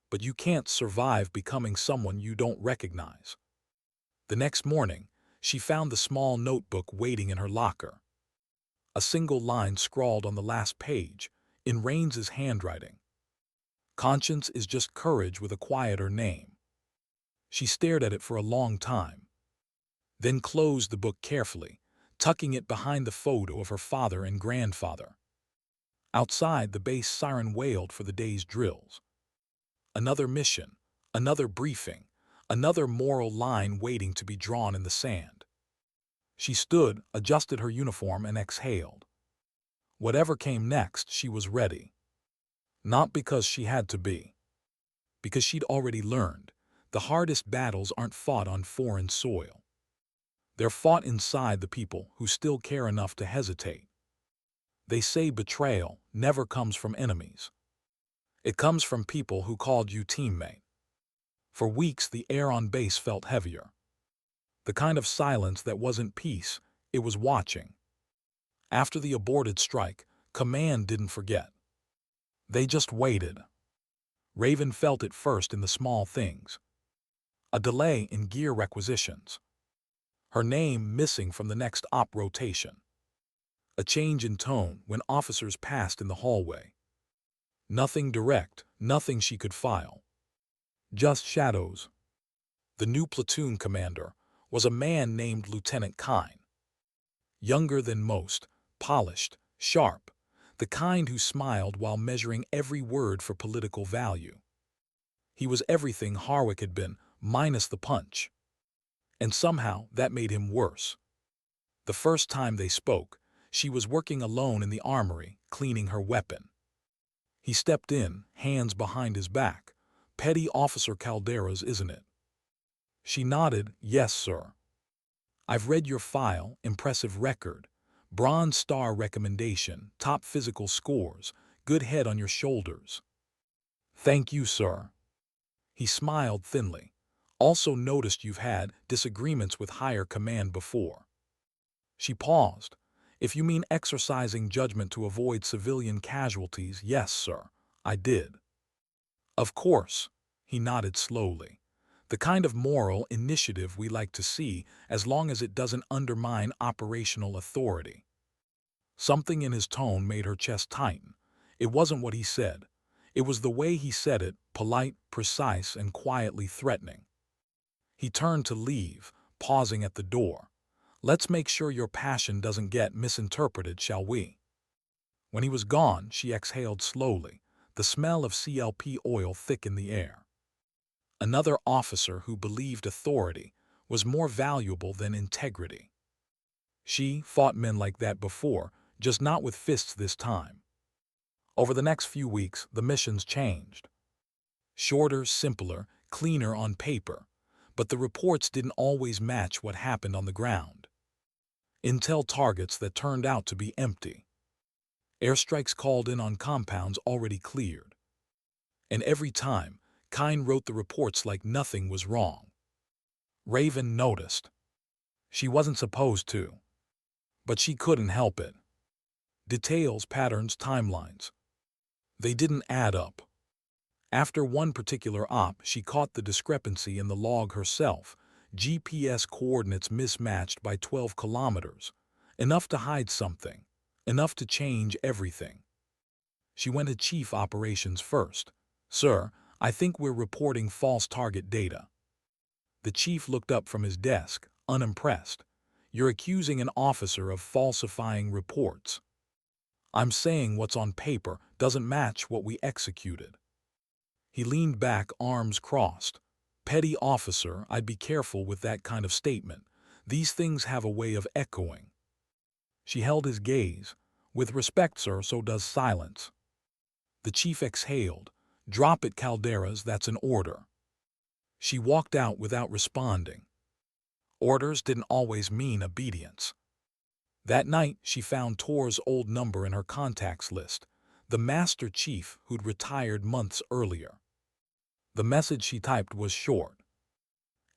but you can't survive becoming someone you don't recognize. The next morning, she found the small notebook waiting in her locker. A single line scrawled on the last page, in Rains's handwriting. Conscience is just courage with a quieter name. She stared at it for a long time, then closed the book carefully, tucking it behind the photo of her father and grandfather. Outside, the base siren wailed for the day's drills. Another mission, another briefing, another moral line waiting to be drawn in the sand. She stood, adjusted her uniform, and exhaled. Whatever came next, she was ready. Not because she had to be. Because she'd already learned, the hardest battles aren't fought on foreign soil. They're fought inside the people who still care enough to hesitate. They say betrayal never comes from enemies. It comes from people who called you teammate. For weeks, the air on base felt heavier. The kind of silence that wasn't peace, it was watching. After the aborted strike, command didn't forget. They just waited. Raven felt it first in the small things. A delay in gear requisitions. Her name missing from the next op rotation. A change in tone when officers passed in the hallway. Nothing direct, nothing she could file. Just shadows. The new platoon commander was a man named Lieutenant Kine. Younger than most, polished, sharp, the kind who smiled while measuring every word for political value. He was everything Harwick had been, minus the punch. And somehow that made him worse. The first time they spoke, she was working alone in the armory, cleaning her weapon. He stepped in, hands behind his back. "Petty Officer Caldera's, isn't it?" She nodded, "Yes, sir. I've read your file, impressive record. Bronze Star recommendation, top physical scores, good head on your shoulders." "Thank you, sir." He smiled thinly. "Also noticed you've had disagreements with higher command before." She paused. "If you mean exercising judgment to avoid civilian casualties, yes, sir, I did." "Of course," he nodded slowly. "The kind of moral initiative we like to see, as long as it doesn't undermine operational authority." Something in his tone made her chest tighten. It wasn't what he said. It was the way he said it, polite, precise, and quietly threatening. He turned to leave, pausing at the door. "Let's make sure your passion doesn't get misinterpreted, shall we?" When he was gone, she exhaled slowly. The smell of CLP oil thick in the air. Another officer who believed authority was more valuable than integrity. She fought men like that before, just not with fists this time. Over the next few weeks, the missions changed. Shorter, simpler, cleaner on paper, but the reports didn't always match what happened on the ground. Intel targets that turned out to be empty. Airstrikes called in on compounds already cleared. And every time, Kine wrote the reports like nothing was wrong. Raven noticed. She wasn't supposed to. But she couldn't help it. Details, patterns, timelines. They didn't add up. After one particular op, she caught the discrepancy in the log herself. GPS coordinates mismatched by 12 kilometers. Enough to hide something. Enough to change everything. She went to Chief Operations first. "Sir, I think we're reporting false target data." The chief looked up from his desk, unimpressed. "You're accusing an officer of falsifying reports." "I'm saying what's on paper doesn't match what we executed." He leaned back, arms crossed. "Petty officer, I'd be careful with that kind of statement. These things have a way of echoing." She held his gaze. "With respect, sir, so does silence." The chief exhaled. "Drop it, Caldera's, that's an order." She walked out without responding. Orders didn't always mean obedience. That night, she found Tor's old number in her contacts list, the Master Chief who'd retired months earlier. The message she typed was short.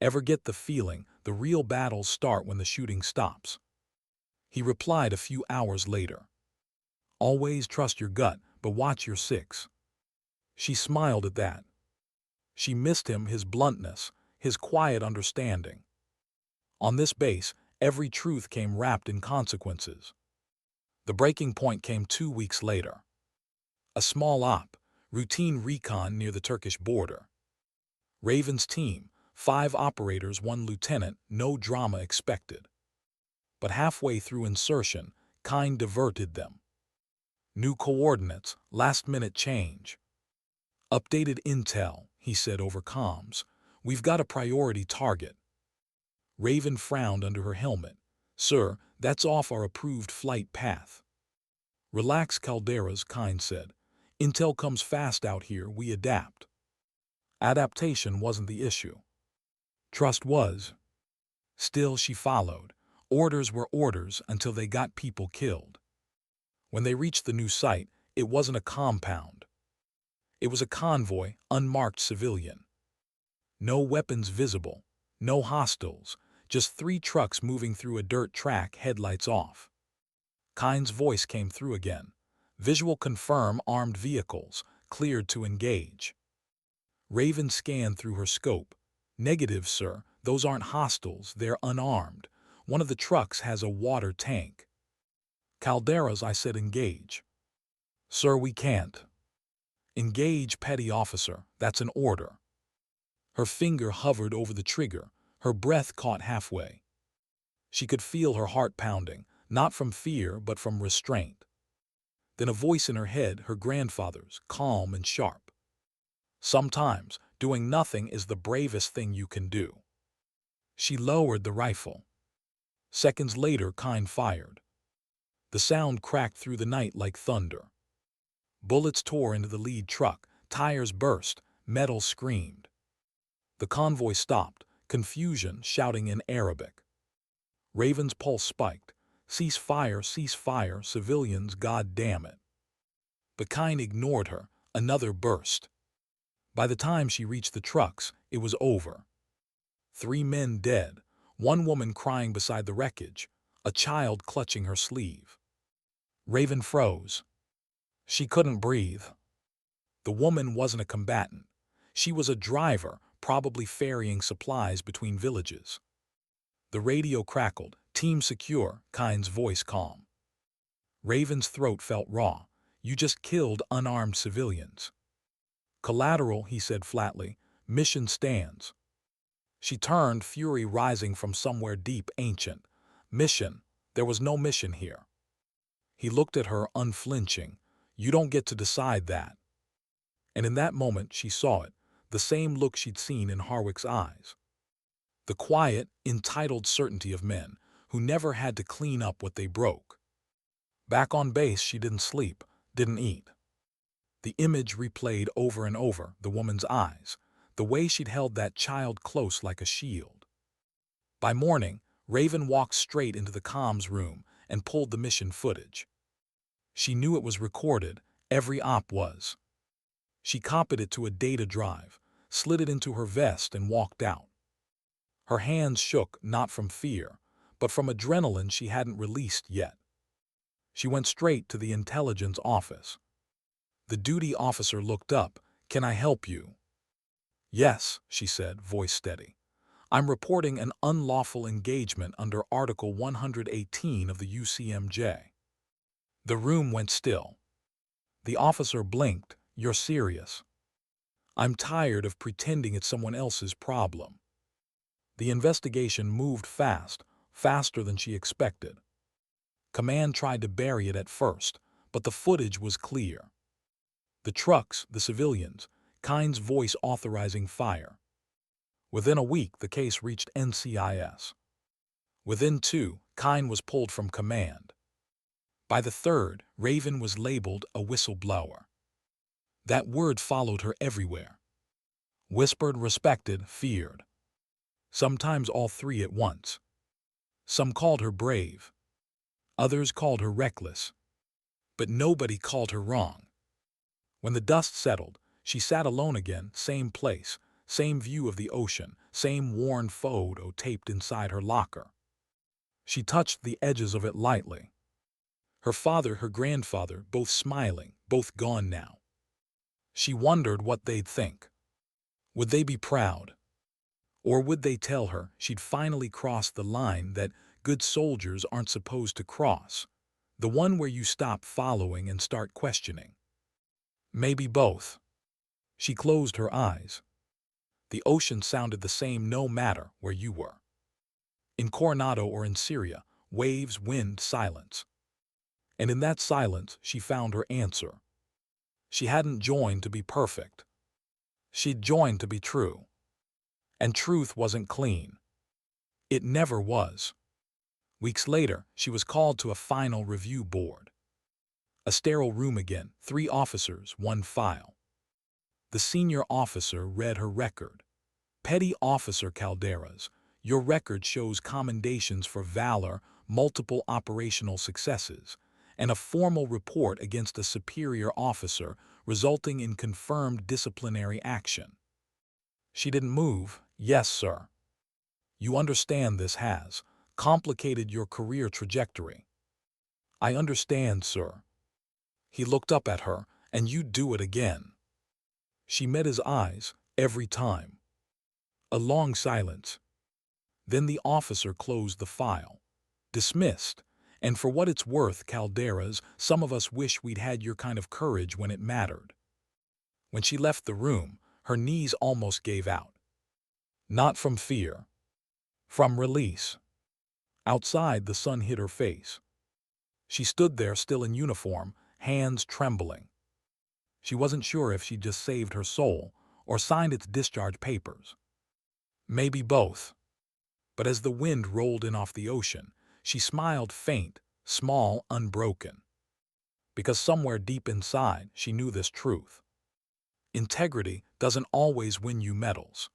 "Ever get the feeling the real battles start when the shooting stops?" He replied a few hours later. "Always trust your gut, but watch your six." She smiled at that. She missed him, his bluntness, his quiet understanding. On this base, every truth came wrapped in consequences. The breaking point came 2 weeks later. A small op, routine recon near the Turkish border. Raven's team, 5 operators, 1 lieutenant, no drama expected. But halfway through insertion, Kine diverted them. "New coordinates, last-minute change." "Updated intel," he said over comms. "We've got a priority target." Raven frowned under her helmet. "Sir, that's off our approved flight path." "Relax, Caldera's," Kine said. "Intel comes fast out here, we adapt." Adaptation wasn't the issue. Trust was. Still, she followed. Orders were orders until they got people killed. When they reached the new site, it wasn't a compound. It was a convoy, unmarked civilian. No weapons visible, no hostiles, just 3 trucks moving through a dirt track, headlights off. Kine's voice came through again. "Visual confirm armed vehicles, cleared to engage." Raven scanned through her scope. "Negative, sir, those aren't hostiles, they're unarmed. One of the trucks has a water tank." "Caldera's," I said, "engage." "Sir, we can't." "Engage, petty officer, that's an order." Her finger hovered over the trigger, her breath caught halfway. She could feel her heart pounding, not from fear but from restraint. Then a voice in her head, her grandfather's, calm and sharp. Sometimes, doing nothing is the bravest thing you can do. She lowered the rifle. Seconds later, Kine fired. The sound cracked through the night like thunder. Bullets tore into the lead truck, tires burst, metal screamed. The convoy stopped, confusion shouting in Arabic. Raven's pulse spiked. Cease fire, cease fire, civilians, God damn it. But Kine ignored her. Another burst. By the time she reached the trucks, it was over. 3 men dead, 1 woman crying beside the wreckage, a child clutching her sleeve. Raven froze. She couldn't breathe. The woman wasn't a combatant. She was a driver, probably ferrying supplies between villages. The radio crackled. Team secure, Kine's voice calm. Raven's throat felt raw. You just killed unarmed civilians. Collateral, he said flatly. Mission stands. She turned, fury rising from somewhere deep, ancient. Mission. There was no mission here. He looked at her, unflinching. You don't get to decide that. And in that moment, she saw it, the same look she'd seen in Harwick's eyes. The quiet, entitled certainty of men who never had to clean up what they broke. Back on base, she didn't sleep, didn't eat. The image replayed over and over, the woman's eyes, the way she'd held that child close like a shield. By morning, Raven walked straight into the comms room and pulled the mission footage. She knew it was recorded, every op was. She copied it to a data drive, slid it into her vest and walked out. Her hands shook, not from fear, but from adrenaline she hadn't released yet. She went straight to the intelligence office. The duty officer looked up. Can I help you? Yes, she said, voice steady. I'm reporting an unlawful engagement under Article 118 of the UCMJ. The room went still. The officer blinked. You're serious? I'm tired of pretending it's someone else's problem. The investigation moved fast, faster than she expected. Command tried to bury it at first, but the footage was clear. The trucks, the civilians, Kine's voice authorizing fire. Within a week, the case reached NCIS. Within 2, Kine was pulled from command. By the 3rd, Raven was labeled a whistleblower. That word followed her everywhere. Whispered, respected, feared. Sometimes all 3 at once. Some called her brave. Others called her reckless. But nobody called her wrong. When the dust settled, she sat alone again, same place, same view of the ocean, same worn photo taped inside her locker. She touched the edges of it lightly. Her father, her grandfather, both smiling, both gone now. She wondered what they'd think. Would they be proud? Or would they tell her she'd finally crossed the line that good soldiers aren't supposed to cross, the one where you stop following and start questioning? Maybe both. She closed her eyes. The ocean sounded the same no matter where you were. In Coronado or in Syria, waves, wind, silence. And in that silence, she found her answer. She hadn't joined to be perfect. She'd joined to be true. And truth wasn't clean. It never was. Weeks later, she was called to a final review board. A sterile room again, 3 officers, 1 file. The senior officer read her record. Petty Officer Calderas, your record shows commendations for valor, multiple operational successes, and a formal report against a superior officer resulting in confirmed disciplinary action. She didn't move. Yes, sir. You understand this has complicated your career trajectory. I understand, sir. He looked up at her, and you'd do it again. She met his eyes, every time. A long silence. Then the officer closed the file. Dismissed. And for what it's worth, Calderas, some of us wish we'd had your kind of courage when it mattered. When she left the room, her knees almost gave out. Not from fear. From release. Outside, the sun hit her face. She stood there still in uniform, hands trembling. She wasn't sure if she'd just saved her soul or signed its discharge papers. Maybe both. But as the wind rolled in off the ocean, she smiled faint, small, unbroken. Because somewhere deep inside, she knew this truth. Integrity doesn't always win you medals.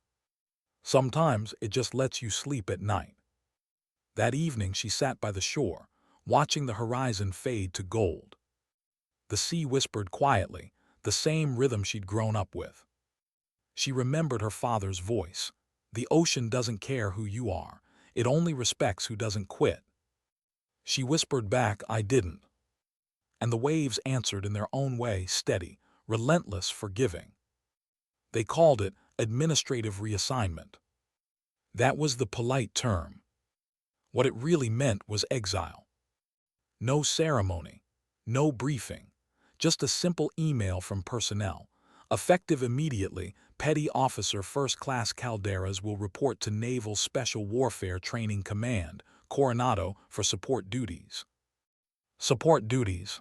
Sometimes it just lets you sleep at night. That evening she sat by the shore, watching the horizon fade to gold. The sea whispered quietly, the same rhythm she'd grown up with. She remembered her father's voice. The ocean doesn't care who you are. It only respects who doesn't quit. She whispered back, I didn't. And the waves answered in their own way, steady, relentless, forgiving. They called it administrative reassignment. That was the polite term. What it really meant was exile. No ceremony, no briefing, just a simple email from personnel. Effective immediately, Petty Officer First Class Calderas will report to Naval Special Warfare Training Command, Coronado, for support duties. Support duties.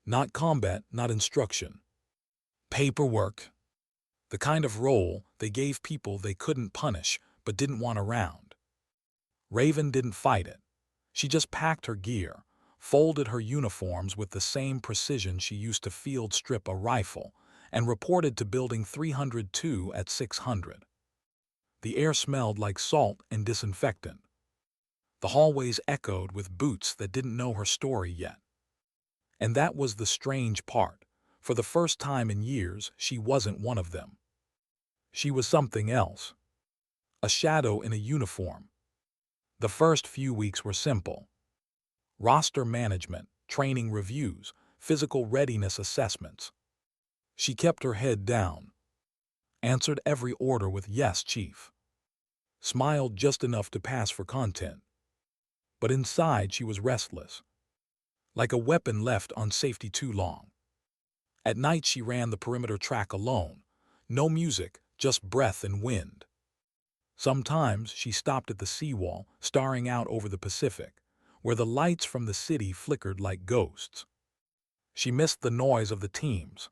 Not combat, not instruction. Paperwork. The kind of role they gave people they couldn't punish but didn't want around. Raven didn't fight it. She just packed her gear, folded her uniforms with the same precision she used to field strip a rifle, and reported to Building 302 at 600. The air smelled like salt and disinfectant. The hallways echoed with boots that didn't know her story yet. And that was the strange part. For the first time in years, she wasn't one of them. She was something else. A shadow in a uniform. The first few weeks were simple. Roster management, training reviews, physical readiness assessments. She kept her head down. Answered every order with yes, chief. Smiled just enough to pass for content. But inside she was restless. Like a weapon left on safety too long. At night she ran the perimeter track alone. No music, just breath and wind. Sometimes she stopped at the seawall, staring out over the Pacific, where the lights from the city flickered like ghosts. She missed the noise of the teams,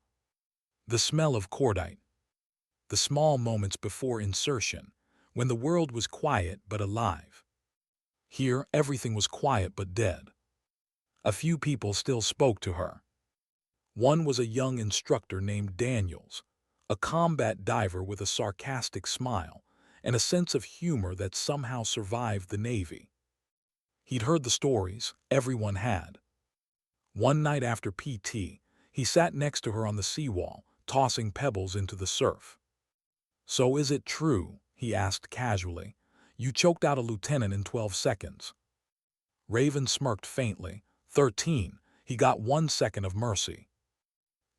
the smell of cordite, the small moments before insertion, when the world was quiet but alive. Here, everything was quiet but dead. A few people still spoke to her. One was a young instructor named Daniels, a combat diver with a sarcastic smile and a sense of humor that somehow survived the Navy. He'd heard the stories, everyone had. One night after PT, he sat next to her on the seawall, tossing pebbles into the surf. So is it true, he asked casually, you choked out a lieutenant in 12 seconds? Raven smirked faintly. 13, he got 1 second of mercy.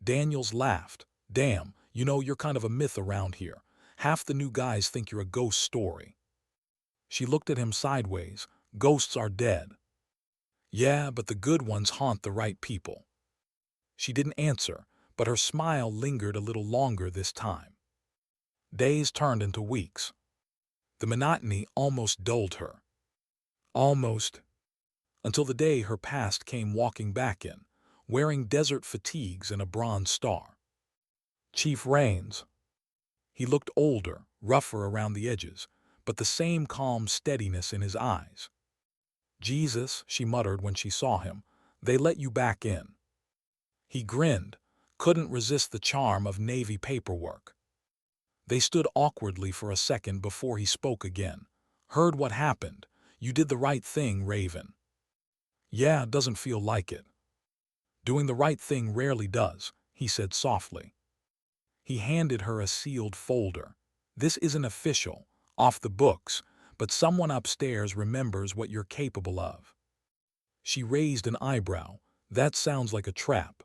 Daniels laughed. Damn, you know you're kind of a myth around here. Half the new guys think you're a ghost story. She looked at him sideways. Ghosts are dead. Yeah, but the good ones haunt the right people. She didn't answer, but her smile lingered a little longer this time. Days turned into weeks. The monotony almost dulled her. Almost. Until the day her past came walking back in, wearing desert fatigues and a bronze star. Chief Rains. He looked older, rougher around the edges, but the same calm steadiness in his eyes. Jesus, she muttered when she saw him, they let you back in. He grinned, couldn't resist the charm of Navy paperwork. They stood awkwardly for a second before he spoke again. Heard what happened. You did the right thing, Raven. Yeah, doesn't feel like it. Doing the right thing rarely does, he said softly. He handed her a sealed folder. This isn't official, off the books, but someone upstairs remembers what you're capable of. She raised an eyebrow. That sounds like a trap.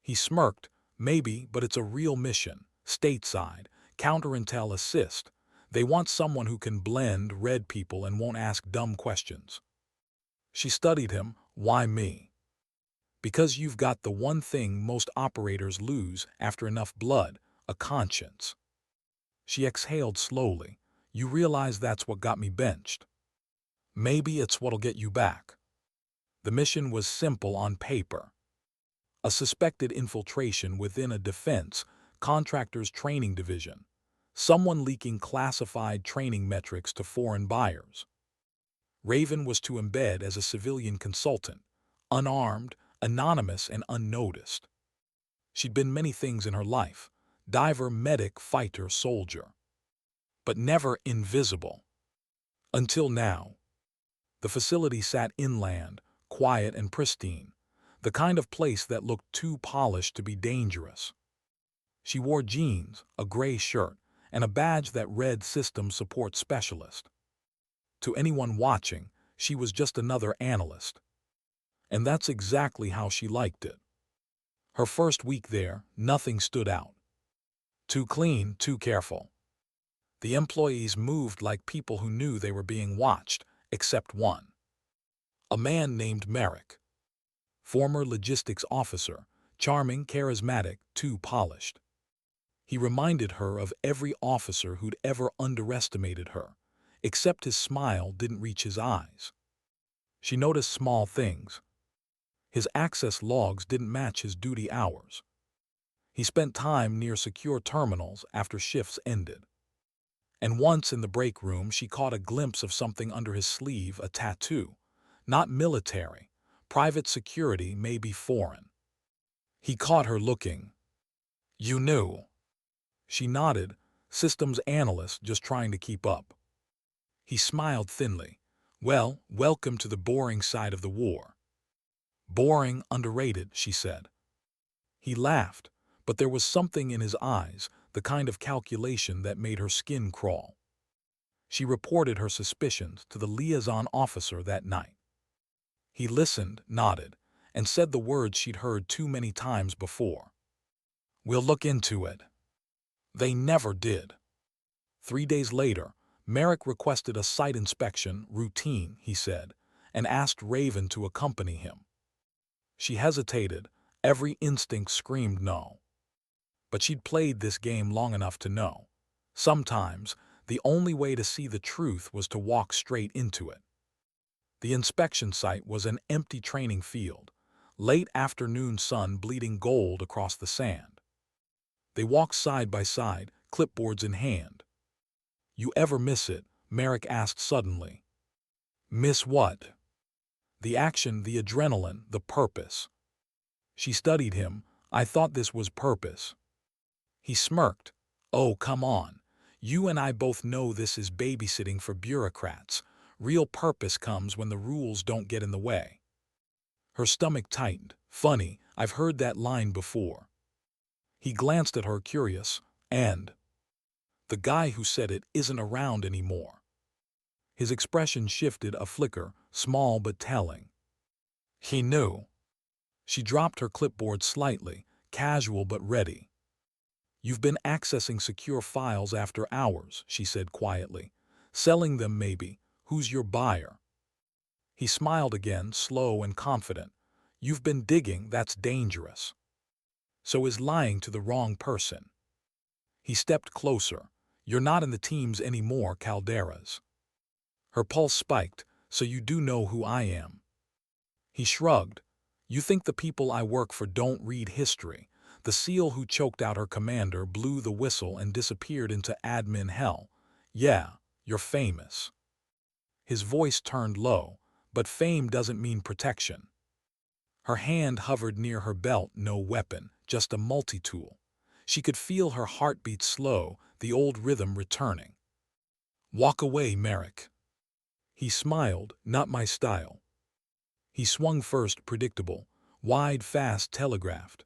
He smirked. Maybe, but it's a real mission. Stateside. Counterintel assist. They want someone who can blend red people and won't ask dumb questions. She studied him. Why me? Because you've got the one thing most operators lose after enough blood, a conscience. She exhaled slowly. You realize that's what got me benched. Maybe it's what'll get you back. The mission was simple on paper. a suspected infiltration within a defense contractor's training division, someone leaking classified training metrics to foreign buyers. Raven was to embed as a civilian consultant, unarmed, anonymous, and unnoticed. She'd been many things in her life: diver, medic, fighter, soldier. But never invisible. Until now. The facility sat inland, quiet and pristine, the kind of place that looked too polished to be dangerous. She wore jeans, a gray shirt, and a badge that read System Support Specialist. To anyone watching, she was just another analyst. And that's exactly how she liked it. Her first week there, nothing stood out. Too clean, too careful. The employees moved like people who knew they were being watched, except one. A man named Merrick. Former logistics officer, charming, charismatic, too polished. He reminded her of every officer who'd ever underestimated her, except his smile didn't reach his eyes. She noticed small things. His access logs didn't match his duty hours. He spent time near secure terminals after shifts ended. And once in the break room, she caught a glimpse of something under his sleeve, a tattoo. Not military. Private security, maybe foreign. He caught her looking. "You knew." She nodded, systems analyst just trying to keep up. He smiled thinly. "Well, welcome to the boring side of the war." "Boring, underrated," she said. He laughed, but there was something in his eyes, the kind of calculation that made her skin crawl. She reported her suspicions to the liaison officer that night. He listened, nodded, and said the words she'd heard too many times before. "We'll look into it." They never did. 3 days later, Merrick requested a site inspection, routine, he said, and asked Raven to accompany him. She hesitated, every instinct screamed no. But she'd played this game long enough to know. Sometimes, the only way to see the truth was to walk straight into it. The inspection site was an empty training field, late afternoon sun bleeding gold across the sand. They walked side by side, clipboards in hand. "You ever miss it?" Merrick asked suddenly. "Miss what?" "The action, the adrenaline, the purpose." She studied him. "I thought this was purpose." He smirked. "Oh, come on. You and I both know this is babysitting for bureaucrats. Real purpose comes when the rules don't get in the way." Her stomach tightened. "Funny, I've heard that line before." He glanced at her, curious. "And?" "The guy who said it isn't around anymore." His expression shifted, a flicker, small but telling. "He knew." She dropped her clipboard slightly, casual but ready. "You've been accessing secure files after hours," she said quietly. "Selling them, maybe. Who's your buyer?" He smiled again, slow and confident. "You've been digging, that's dangerous." "So is lying to the wrong person." He stepped closer. "You're not in the teams anymore, Caldera's." Her pulse spiked. "So you do know who I am." He shrugged. "You think the people I work for don't read history." The SEAL who choked out her commander blew the whistle and disappeared into admin hell. "Yeah, you're famous." His voice turned low. "But fame doesn't mean protection." Her hand hovered near her belt, no weapon, just a multi-tool. She could feel her heartbeat slow, the old rhythm returning. "Walk away, Merrick." He smiled. "Not my style." He swung first, predictable, wide, fast, telegraphed.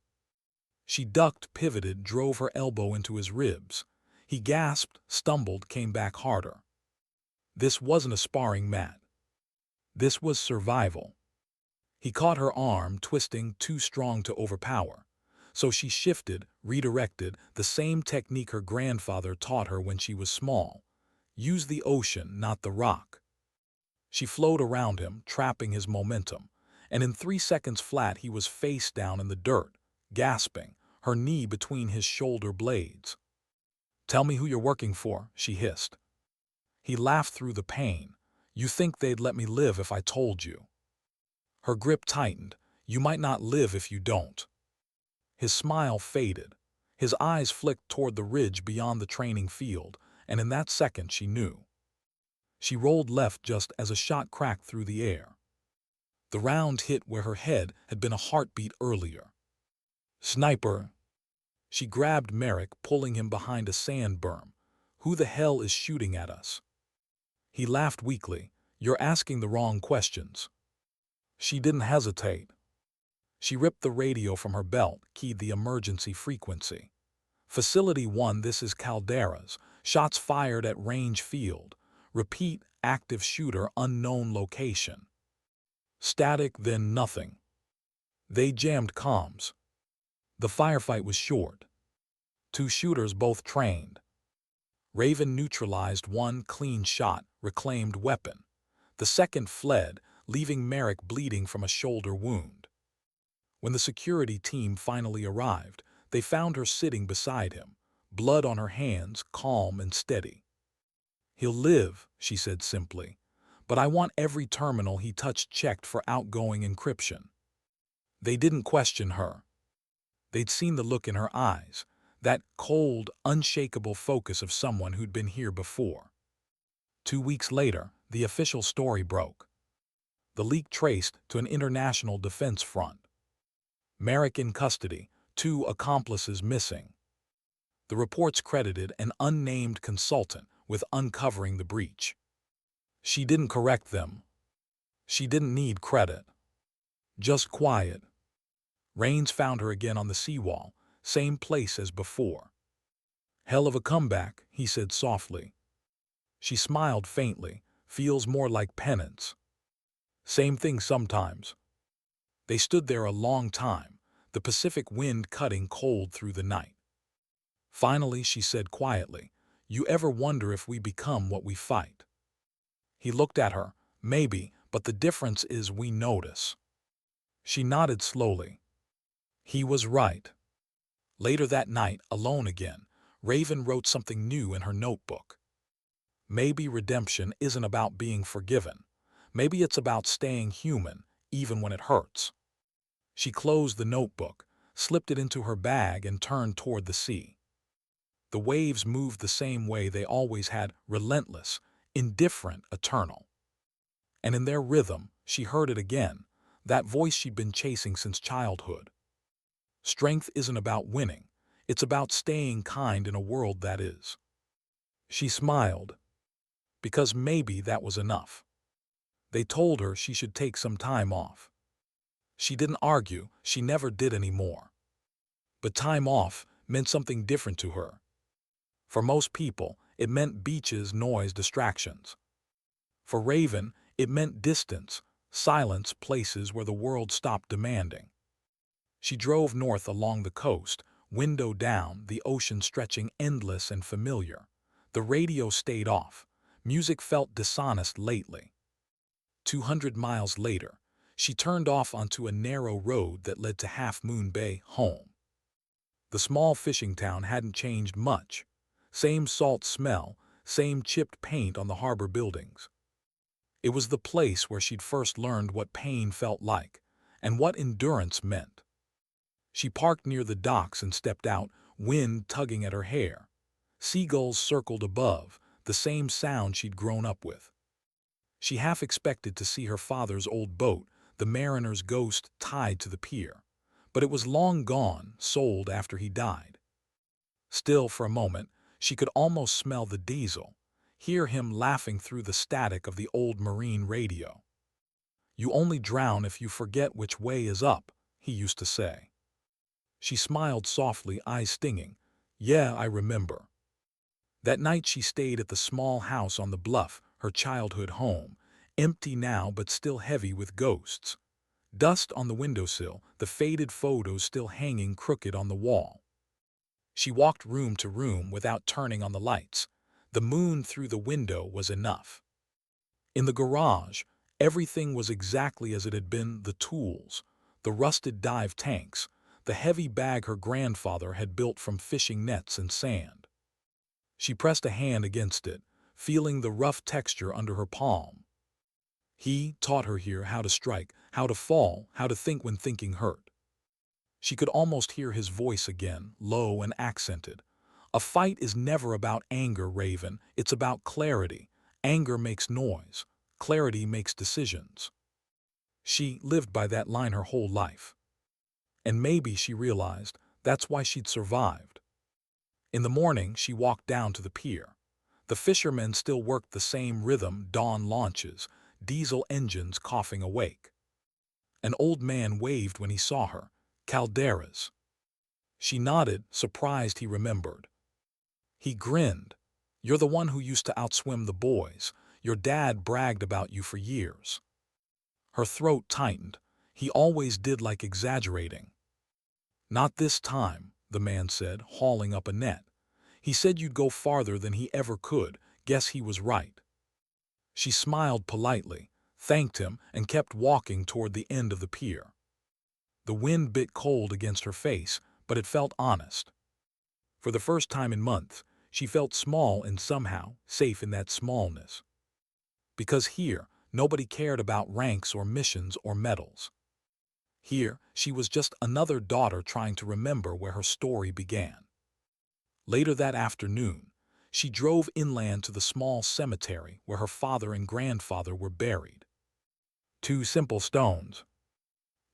She ducked, pivoted, drove her elbow into his ribs. He gasped, stumbled, came back harder. This wasn't a sparring mat. This was survival. He caught her arm, twisting, too strong to overpower. So she shifted, redirected, the same technique her grandfather taught her when she was small. Use the ocean, not the rock. She flowed around him, trapping his momentum. And in 3 seconds flat, he was face down in the dirt, gasping, her knee between his shoulder blades. "Tell me who you're working for," she hissed. He laughed through the pain. "You think they'd let me live if I told you." Her grip tightened. "You might not live if you don't." His smile faded. His eyes flicked toward the ridge beyond the training field, and in that second she knew. She rolled left just as a shot cracked through the air. The round hit where her head had been a heartbeat earlier. "Sniper!" She grabbed Merrick, pulling him behind a sand berm. "Who the hell is shooting at us?" He laughed weakly. "You're asking the wrong questions." She didn't hesitate. She ripped the radio from her belt, keyed the emergency frequency. "Facility 1, this is Caldera's. Shots fired at Range Field. Repeat, active shooter, unknown location." Static, then nothing. They jammed comms. The firefight was short. 2 shooters, both trained. Raven neutralized one clean shot, reclaimed weapon. The second fled, leaving Merrick bleeding from a shoulder wound. When the security team finally arrived, they found her sitting beside him, blood on her hands, calm and steady. "He'll live," she said simply, "but I want every terminal he touched checked for outgoing encryption." They didn't question her. They'd seen the look in her eyes, that cold, unshakable focus of someone who'd been here before. 2 weeks later, the official story broke. The leak traced to an international defense front. Merrick in custody, 2 accomplices missing. The reports credited an unnamed consultant with uncovering the breach. She didn't correct them. She didn't need credit. Just quiet. Rains found her again on the seawall, same place as before. "Hell of a comeback," he said softly. She smiled faintly. "Feels more like penance." "Same thing sometimes." They stood there a long time, the Pacific wind cutting cold through the night. Finally, she said quietly, "You ever wonder if we become what we fight?" He looked at her. "Maybe, but the difference is we notice." She nodded slowly. He was right. Later that night, alone again, Raven wrote something new in her notebook. Maybe redemption isn't about being forgiven. Maybe it's about staying human, even when it hurts. She closed the notebook, slipped it into her bag, and turned toward the sea. The waves moved the same way they always had, relentless, indifferent, eternal. And in their rhythm, she heard it again, that voice she'd been chasing since childhood. Strength isn't about winning. It's about staying kind in a world that is. She smiled. Because maybe that was enough. They told her she should take some time off. She didn't argue. She never did anymore. But time off meant something different to her. For most people, it meant beaches, noise, distractions. For Raven, it meant distance, silence, places where the world stopped demanding. She drove north along the coast, window down, the ocean stretching endless and familiar. The radio stayed off. Music felt dishonest lately. 200 miles later, she turned off onto a narrow road that led to Half Moon Bay, home. The small fishing town hadn't changed much. Same salt smell, same chipped paint on the harbor buildings. It was the place where she'd first learned what pain felt like, and what endurance meant. She parked near the docks and stepped out, wind tugging at her hair. Seagulls circled above, the same sound she'd grown up with. She half expected to see her father's old boat, the mariner's ghost, tied to the pier. But it was long gone, sold after he died. Still, for a moment, she could almost smell the diesel, hear him laughing through the static of the old marine radio. "You only drown if you forget which way is up," he used to say. She smiled softly, eyes stinging. "Yeah, I remember." That night she stayed at the small house on the bluff, her childhood home, empty now but still heavy with ghosts. Dust on the windowsill, the faded photos still hanging crooked on the wall. She walked room to room without turning on the lights. The moon through the window was enough. In the garage, everything was exactly as it had been: the tools, the rusted dive tanks, the heavy bag her grandfather had built from fishing nets and sand. She pressed a hand against it, feeling the rough texture under her palm. He taught her here how to strike, how to fall, how to think when thinking hurt. She could almost hear his voice again, low and accented. A fight is never about anger, Raven. It's about clarity. Anger makes noise. Clarity makes decisions. She lived by that line her whole life. And maybe, she realized, that's why she'd survived. In the morning, she walked down to the pier. The fishermen still worked the same rhythm, dawn launches, diesel engines coughing awake. An old man waved when he saw her. Calderas. She nodded, surprised he remembered. He grinned. You're the one who used to outswim the boys. Your dad bragged about you for years. Her throat tightened. He always did like exaggerating. Not this time, the man said, hauling up a net. He said you'd go farther than he ever could. Guess he was right. She smiled politely, thanked him, and kept walking toward the end of the pier. The wind bit cold against her face, but it felt honest. For the first time in months, she felt small and somehow safe in that smallness. Because here, nobody cared about ranks or missions or medals. Here, she was just another daughter trying to remember where her story began. Later that afternoon, she drove inland to the small cemetery where her father and grandfather were buried. Two simple stones.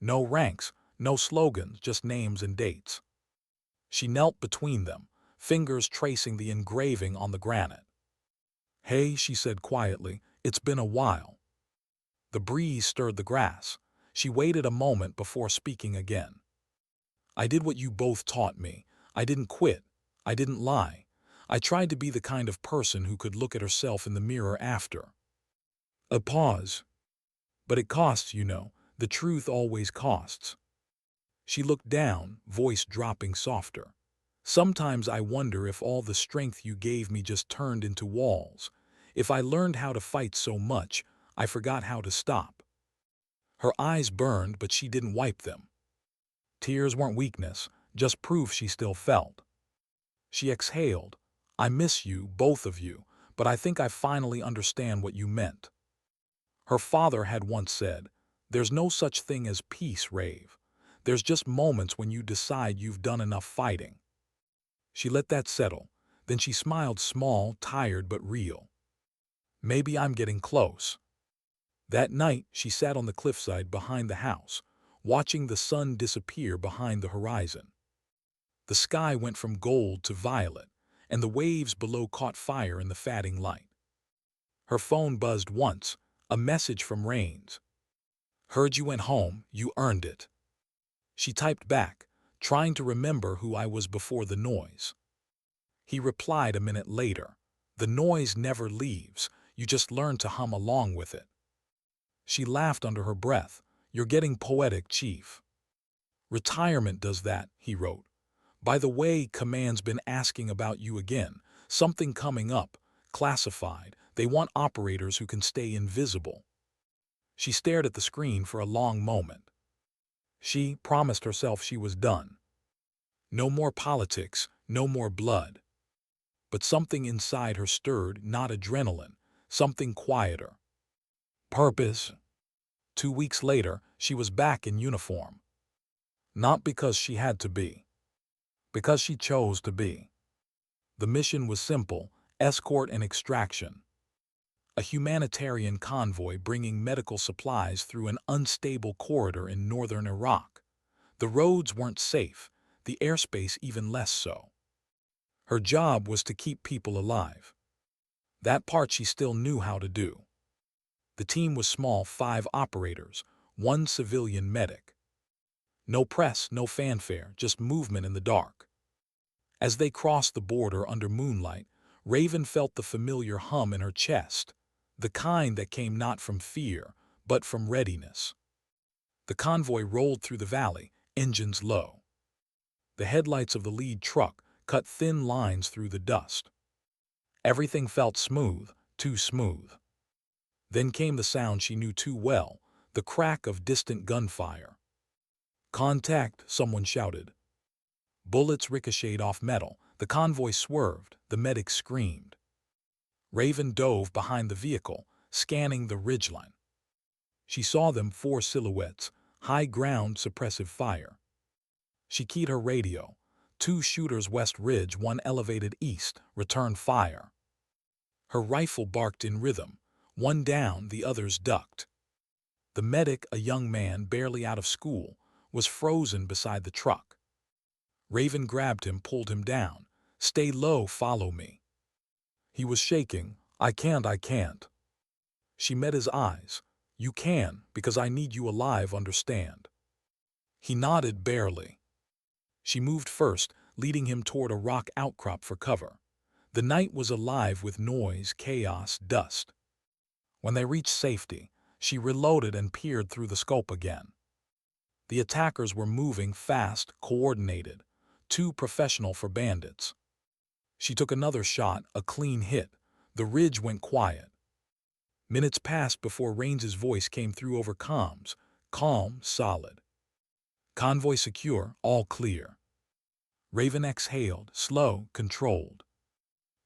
No ranks, no slogans, just names and dates. She knelt between them, fingers tracing the engraving on the granite. "Hey," she said quietly, "it's been a while." The breeze stirred the grass. She waited a moment before speaking again. "I did what you both taught me. I didn't quit. I didn't lie. I tried to be the kind of person who could look at herself in the mirror after." A pause. "But it costs, you know. The truth always costs." She looked down, voice dropping softer. "Sometimes I wonder if all the strength you gave me just turned into walls. If I learned how to fight so much, I forgot how to stop." Her eyes burned, but she didn't wipe them. Tears weren't weakness, just proof she still felt. She exhaled. "I miss you, both of you, but I think I finally understand what you meant." Her father had once said, "There's no such thing as peace, Rave. There's just moments when you decide you've done enough fighting." She let that settle. Then she smiled, small, tired but real. "Maybe I'm getting close." That night, she sat on the cliffside behind the house, watching the sun disappear behind the horizon. The sky went from gold to violet, and the waves below caught fire in the fading light. Her phone buzzed once, a message from Rains. "Heard you went home, you earned it." She typed back, trying to remember who I was before the noise. He replied a minute later, "The noise never leaves, you just learn to hum along with it." She laughed under her breath. "You're getting poetic, Chief." "Retirement does that," he wrote. "By the way, Command's been asking about you again. Something coming up, classified. They want operators who can stay invisible." She stared at the screen for a long moment. She promised herself she was done. No more politics, no more blood. But something inside her stirred, not adrenaline, something quieter. Purpose. 2 weeks later, she was back in uniform. Not because she had to be. Because she chose to be. The mission was simple: escort and extraction. A humanitarian convoy bringing medical supplies through an unstable corridor in northern Iraq. The roads weren't safe, the airspace even less so. Her job was to keep people alive. That part she still knew how to do. The team was small, 5 operators, 1 civilian medic. No press, no fanfare, just movement in the dark. As they crossed the border under moonlight, Raven felt the familiar hum in her chest, the kind that came not from fear, but from readiness. The convoy rolled through the valley, engines low. The headlights of the lead truck cut thin lines through the dust. Everything felt smooth, too smooth. Then came the sound she knew too well, the crack of distant gunfire. "Contact," someone shouted. Bullets ricocheted off metal, the convoy swerved, the medic screamed. Raven dove behind the vehicle, scanning the ridgeline. She saw them, 4 silhouettes, high ground, suppressive fire. She keyed her radio. 2 shooters west ridge, 1 elevated east, return fire. Her rifle barked in rhythm. 1 down, the others ducked. The medic, a young man barely out of school, was frozen beside the truck. Raven grabbed him, pulled him down. Stay low, follow me. He was shaking. I can't. She met his eyes. You can, because I need you alive, understand? He nodded barely. She moved first, leading him toward a rock outcrop for cover. The night was alive with noise, chaos, dust. When they reached safety, she reloaded and peered through the scope again. The attackers were moving fast, coordinated, too professional for bandits. She took another shot, a clean hit. The ridge went quiet. Minutes passed before Raines's voice came through over comms. Calm, solid. Convoy secure, all clear. Raven exhaled, slow, controlled.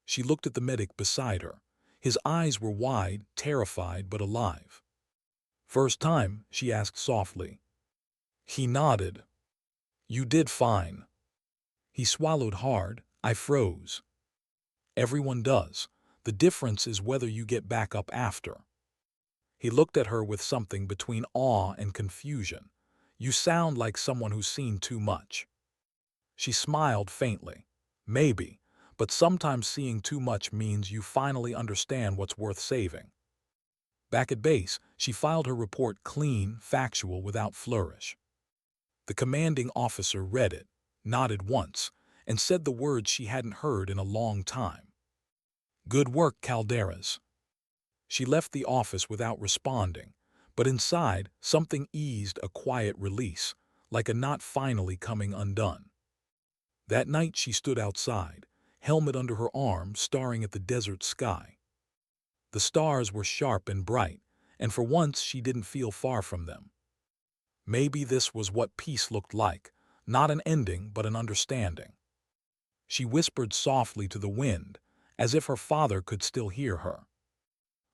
She looked at the medic beside her. His eyes were wide, terrified but alive. First time? She asked softly. He nodded. You did fine. He swallowed hard. I froze. Everyone does. The difference is whether you get back up after. He looked at her with something between awe and confusion. You sound like someone who's seen too much. She smiled faintly. Maybe, but sometimes seeing too much means you finally understand what's worth saving. Back at base, she filed her report clean, factual, without flourish. The commanding officer read it, nodded once, and said the words she hadn't heard in a long time. Good work, Calderas. She left the office without responding, but inside, something eased, a quiet release, like a knot finally coming undone. That night she stood outside, helmet under her arm, staring at the desert sky. The stars were sharp and bright, and for once she didn't feel far from them. Maybe this was what peace looked like, not an ending but an understanding. She whispered softly to the wind, as if her father could still hear her.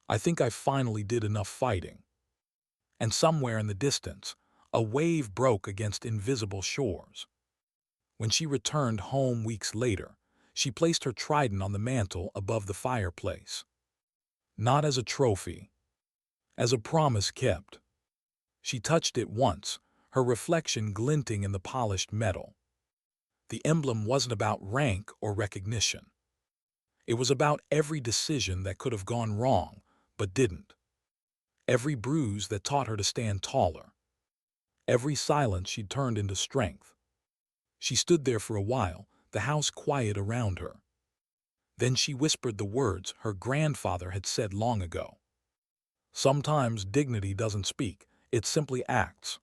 I think I finally did enough fighting. And somewhere in the distance, a wave broke against invisible shores. When she returned home weeks later, she placed her trident on the mantel above the fireplace. Not as a trophy, as a promise kept. She touched it once, her reflection glinting in the polished metal. The emblem wasn't about rank or recognition. It was about every decision that could have gone wrong, but didn't. Every bruise that taught her to stand taller. Every silence she'd turned into strength. She stood there for a while, the house quiet around her. Then she whispered the words her grandfather had said long ago. Sometimes dignity doesn't speak, it simply acts.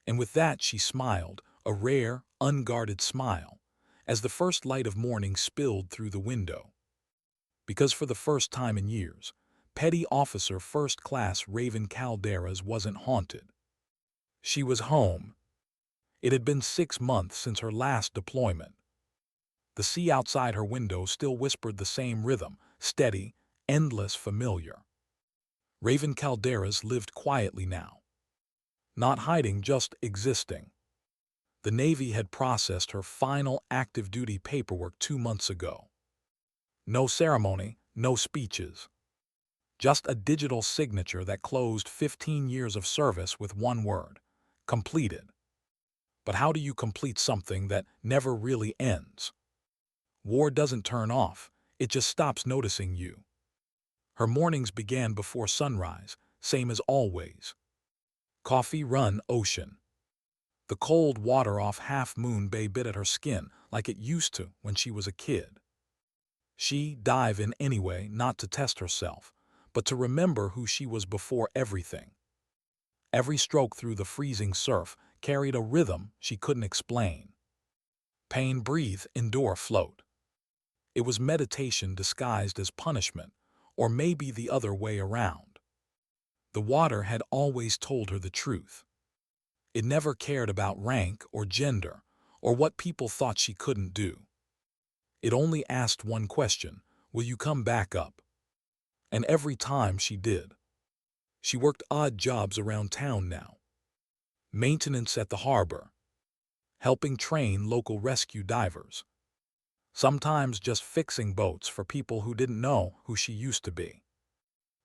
And with that she smiled, a rare, unguarded smile, as the first light of morning spilled through the window. Because for the first time in years, Petty Officer First Class Raven Calderas wasn't haunted. She was home. It had been 6 months since her last deployment. The sea outside her window still whispered the same rhythm, steady, endless, familiar. Raven Calderas lived quietly now. Not hiding, just existing. The Navy had processed her final active-duty paperwork 2 months ago. No ceremony, no speeches. Just a digital signature that closed 15 years of service with one word: completed. But how do you complete something that never really ends? War doesn't turn off, it just stops noticing you. Her mornings began before sunrise, same as always. Coffee, run, ocean. The cold water off Half Moon Bay bit at her skin like it used to when she was a kid. She dive in anyway, not to test herself, but to remember who she was before everything. Every stroke through the freezing surf carried a rhythm she couldn't explain. Pain, breathe, endure, float. It was meditation disguised as punishment, or maybe the other way around. The water had always told her the truth. It never cared about rank or gender or what people thought she couldn't do. It only asked one question: will you come back up? And every time she did. She worked odd jobs around town now. Maintenance at the harbor, helping train local rescue divers, sometimes just fixing boats for people who didn't know who she used to be.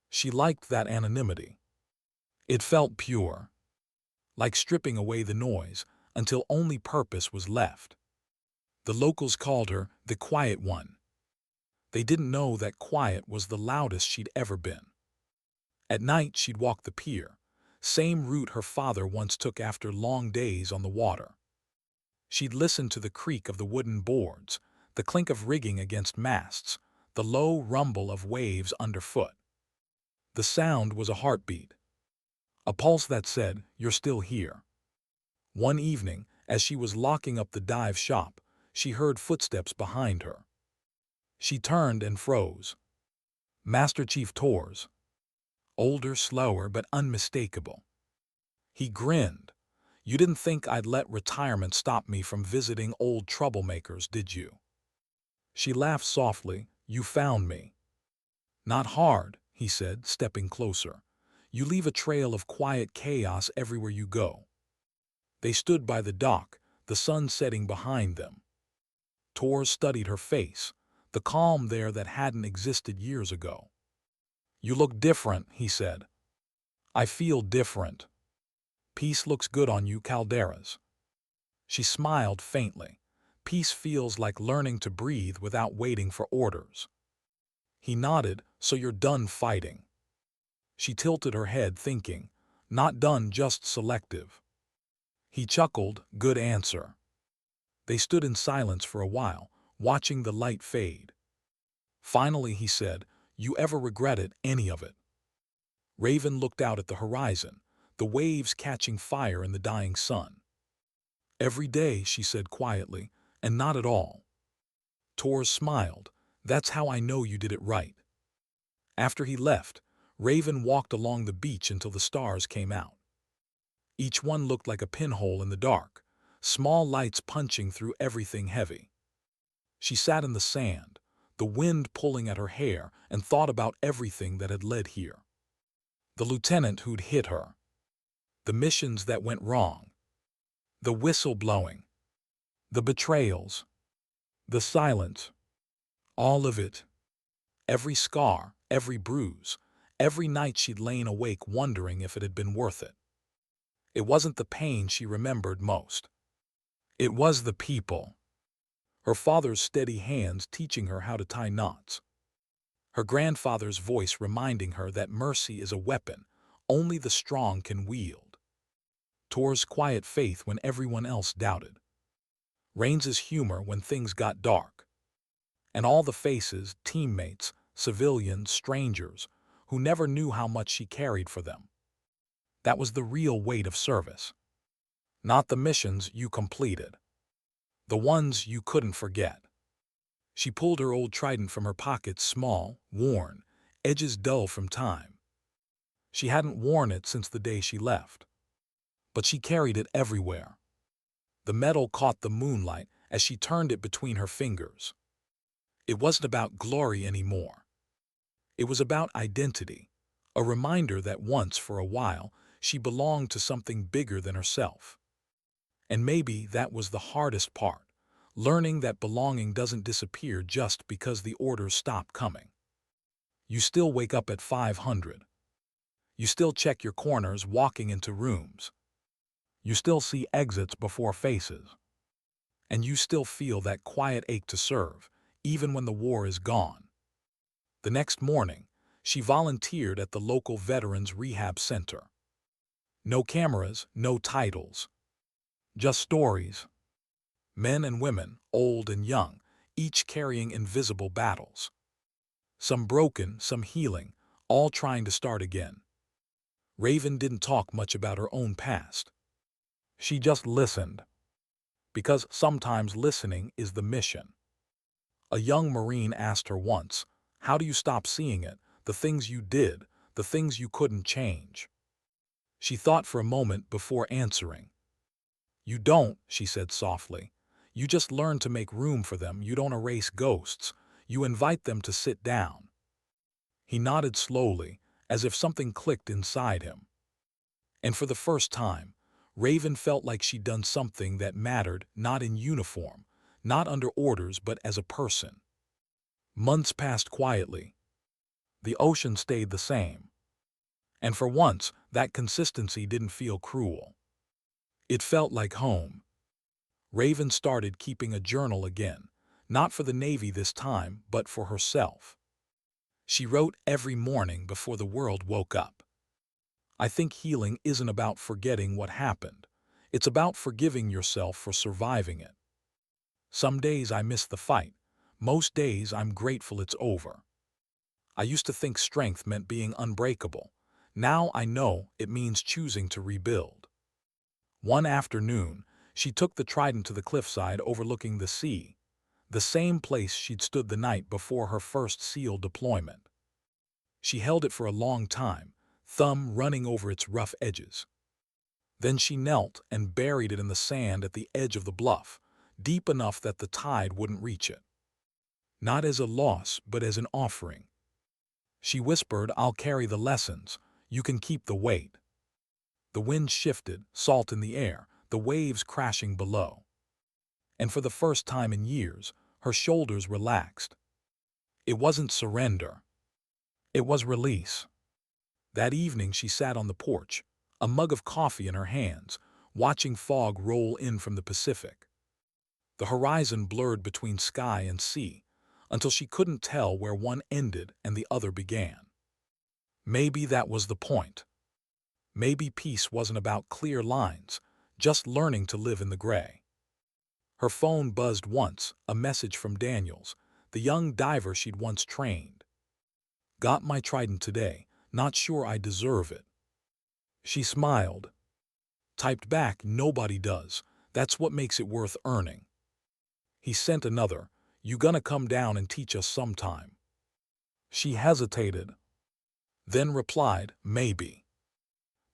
She liked that anonymity. It felt pure, like stripping away the noise until only purpose was left. The locals called her the Quiet One. They didn't know that quiet was the loudest she'd ever been. At night, she'd walk the pier, same route her father once took after long days on the water. She'd listen to the creak of the wooden boards, the clink of rigging against masts, the low rumble of waves underfoot. The sound was a heartbeat, a pulse that said, "You're still here." One evening, as she was locking up the dive shop, she heard footsteps behind her. She turned and froze. Master Chief Torres. Older, slower, but unmistakable. He grinned. "You didn't think I'd let retirement stop me from visiting old troublemakers, did you?" She laughed softly. "You found me." "Not hard," he said, stepping closer. "You leave a trail of quiet chaos everywhere you go." They stood by the dock, the sun setting behind them. Torres studied her face, the calm there that hadn't existed years ago. "You look different," he said. "I feel different. Peace looks good on you, Calderas." She smiled faintly. "Peace feels like learning to breathe without waiting for orders." He nodded. "So you're done fighting." She tilted her head, thinking, "Not done, just selective." He chuckled. "Good answer." They stood in silence for a while, watching the light fade. Finally he said, "You ever regretted any of it?" Raven looked out at the horizon, the waves catching fire in the dying sun. "Every day," she said quietly, "and not at all." Torres smiled. "That's how I know you did it right." After he left, Raven walked along the beach until the stars came out. Each one looked like a pinhole in the dark, small lights punching through everything heavy. She sat in the sand, the wind pulling at her hair, and thought about everything that had led here. The lieutenant who'd hit her. The missions that went wrong. The whistle blowing. The betrayals. The silence. All of it. Every scar, every bruise, every night she'd lain awake wondering if it had been worth it. It wasn't the pain she remembered most. It was the people. Her father's steady hands teaching her how to tie knots. Her grandfather's voice reminding her that mercy is a weapon only the strong can wield. Tor's quiet faith when everyone else doubted. Rains's humor when things got dark. And all the faces, teammates, civilians, strangers, who never knew how much she carried for them. That was the real weight of service. Not the missions you completed. The ones you couldn't forget. She pulled her old trident from her pocket, small, worn, edges dull from time. She hadn't worn it since the day she left. But she carried it everywhere. The metal caught the moonlight as she turned it between her fingers. It wasn't about glory anymore. It was about identity, a reminder that once, for a while, she belonged to something bigger than herself. And maybe that was the hardest part, learning that belonging doesn't disappear just because the orders stop coming. You still wake up at 500. You still check your corners walking into rooms. You still see exits before faces. And you still feel that quiet ache to serve, even when the war is gone. The next morning, she volunteered at the local Veterans Rehab Center. No cameras, no titles. Just stories. Men and women, old and young, each carrying invisible battles. Some broken, some healing, all trying to start again. Raven didn't talk much about her own past. She just listened. Because sometimes listening is the mission. A young Marine asked her once, "How do you stop seeing it, the things you did, the things you couldn't change?" She thought for a moment before answering. "You don't," she said softly. "You just learn to make room for them. You don't erase ghosts. You invite them to sit down." He nodded slowly, as if something clicked inside him. And for the first time, Raven felt like she'd done something that mattered, not in uniform, not under orders, but as a person. Months passed quietly. The ocean stayed the same. And for once, that consistency didn't feel cruel. It felt like home. Raven started keeping a journal again, not for the Navy this time, but for herself. She wrote every morning before the world woke up. I think healing isn't about forgetting what happened. It's about forgiving yourself for surviving it. Some days I miss the fight. Most days I'm grateful it's over. I used to think strength meant being unbreakable. Now I know it means choosing to rebuild. One afternoon, she took the trident to the cliffside overlooking the sea, the same place she'd stood the night before her first SEAL deployment. She held it for a long time, thumb running over its rough edges. Then she knelt and buried it in the sand at the edge of the bluff, deep enough that the tide wouldn't reach it. Not as a loss, but as an offering. She whispered, "I'll carry the lessons. You can keep the weight." The wind shifted, salt in the air, the waves crashing below. And for the first time in years, her shoulders relaxed. It wasn't surrender. It was release. That evening she sat on the porch, a mug of coffee in her hands, watching fog roll in from the Pacific. The horizon blurred between sky and sea, until she couldn't tell where one ended and the other began. Maybe that was the point. Maybe peace wasn't about clear lines, just learning to live in the gray. Her phone buzzed once, a message from Daniels, the young diver she'd once trained. "Got my trident today, not sure I deserve it." She smiled. Typed back, "Nobody does. That's what makes it worth earning." He sent another, "You gonna come down and teach us sometime?" She hesitated, then replied, "Maybe."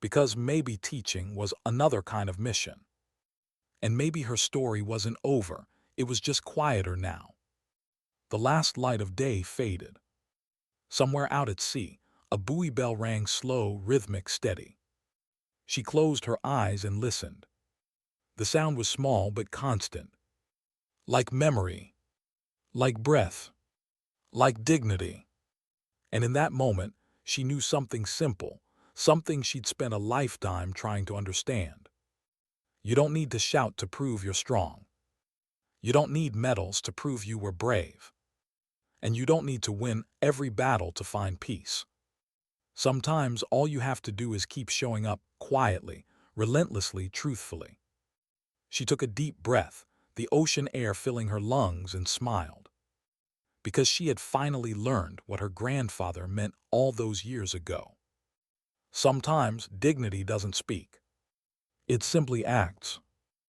Because maybe teaching was another kind of mission. And maybe her story wasn't over, it was just quieter now. The last light of day faded. Somewhere out at sea, a buoy bell rang slow, rhythmic, steady. She closed her eyes and listened. The sound was small but constant. Like memory. Like breath. Like dignity. And in that moment, she knew something simple, something she'd spent a lifetime trying to understand. You don't need to shout to prove you're strong. You don't need medals to prove you were brave. And you don't need to win every battle to find peace. Sometimes all you have to do is keep showing up quietly, relentlessly, truthfully. She took a deep breath, the ocean air filling her lungs, and smiled. Because she had finally learned what her grandfather meant all those years ago. Sometimes dignity doesn't speak. It simply acts.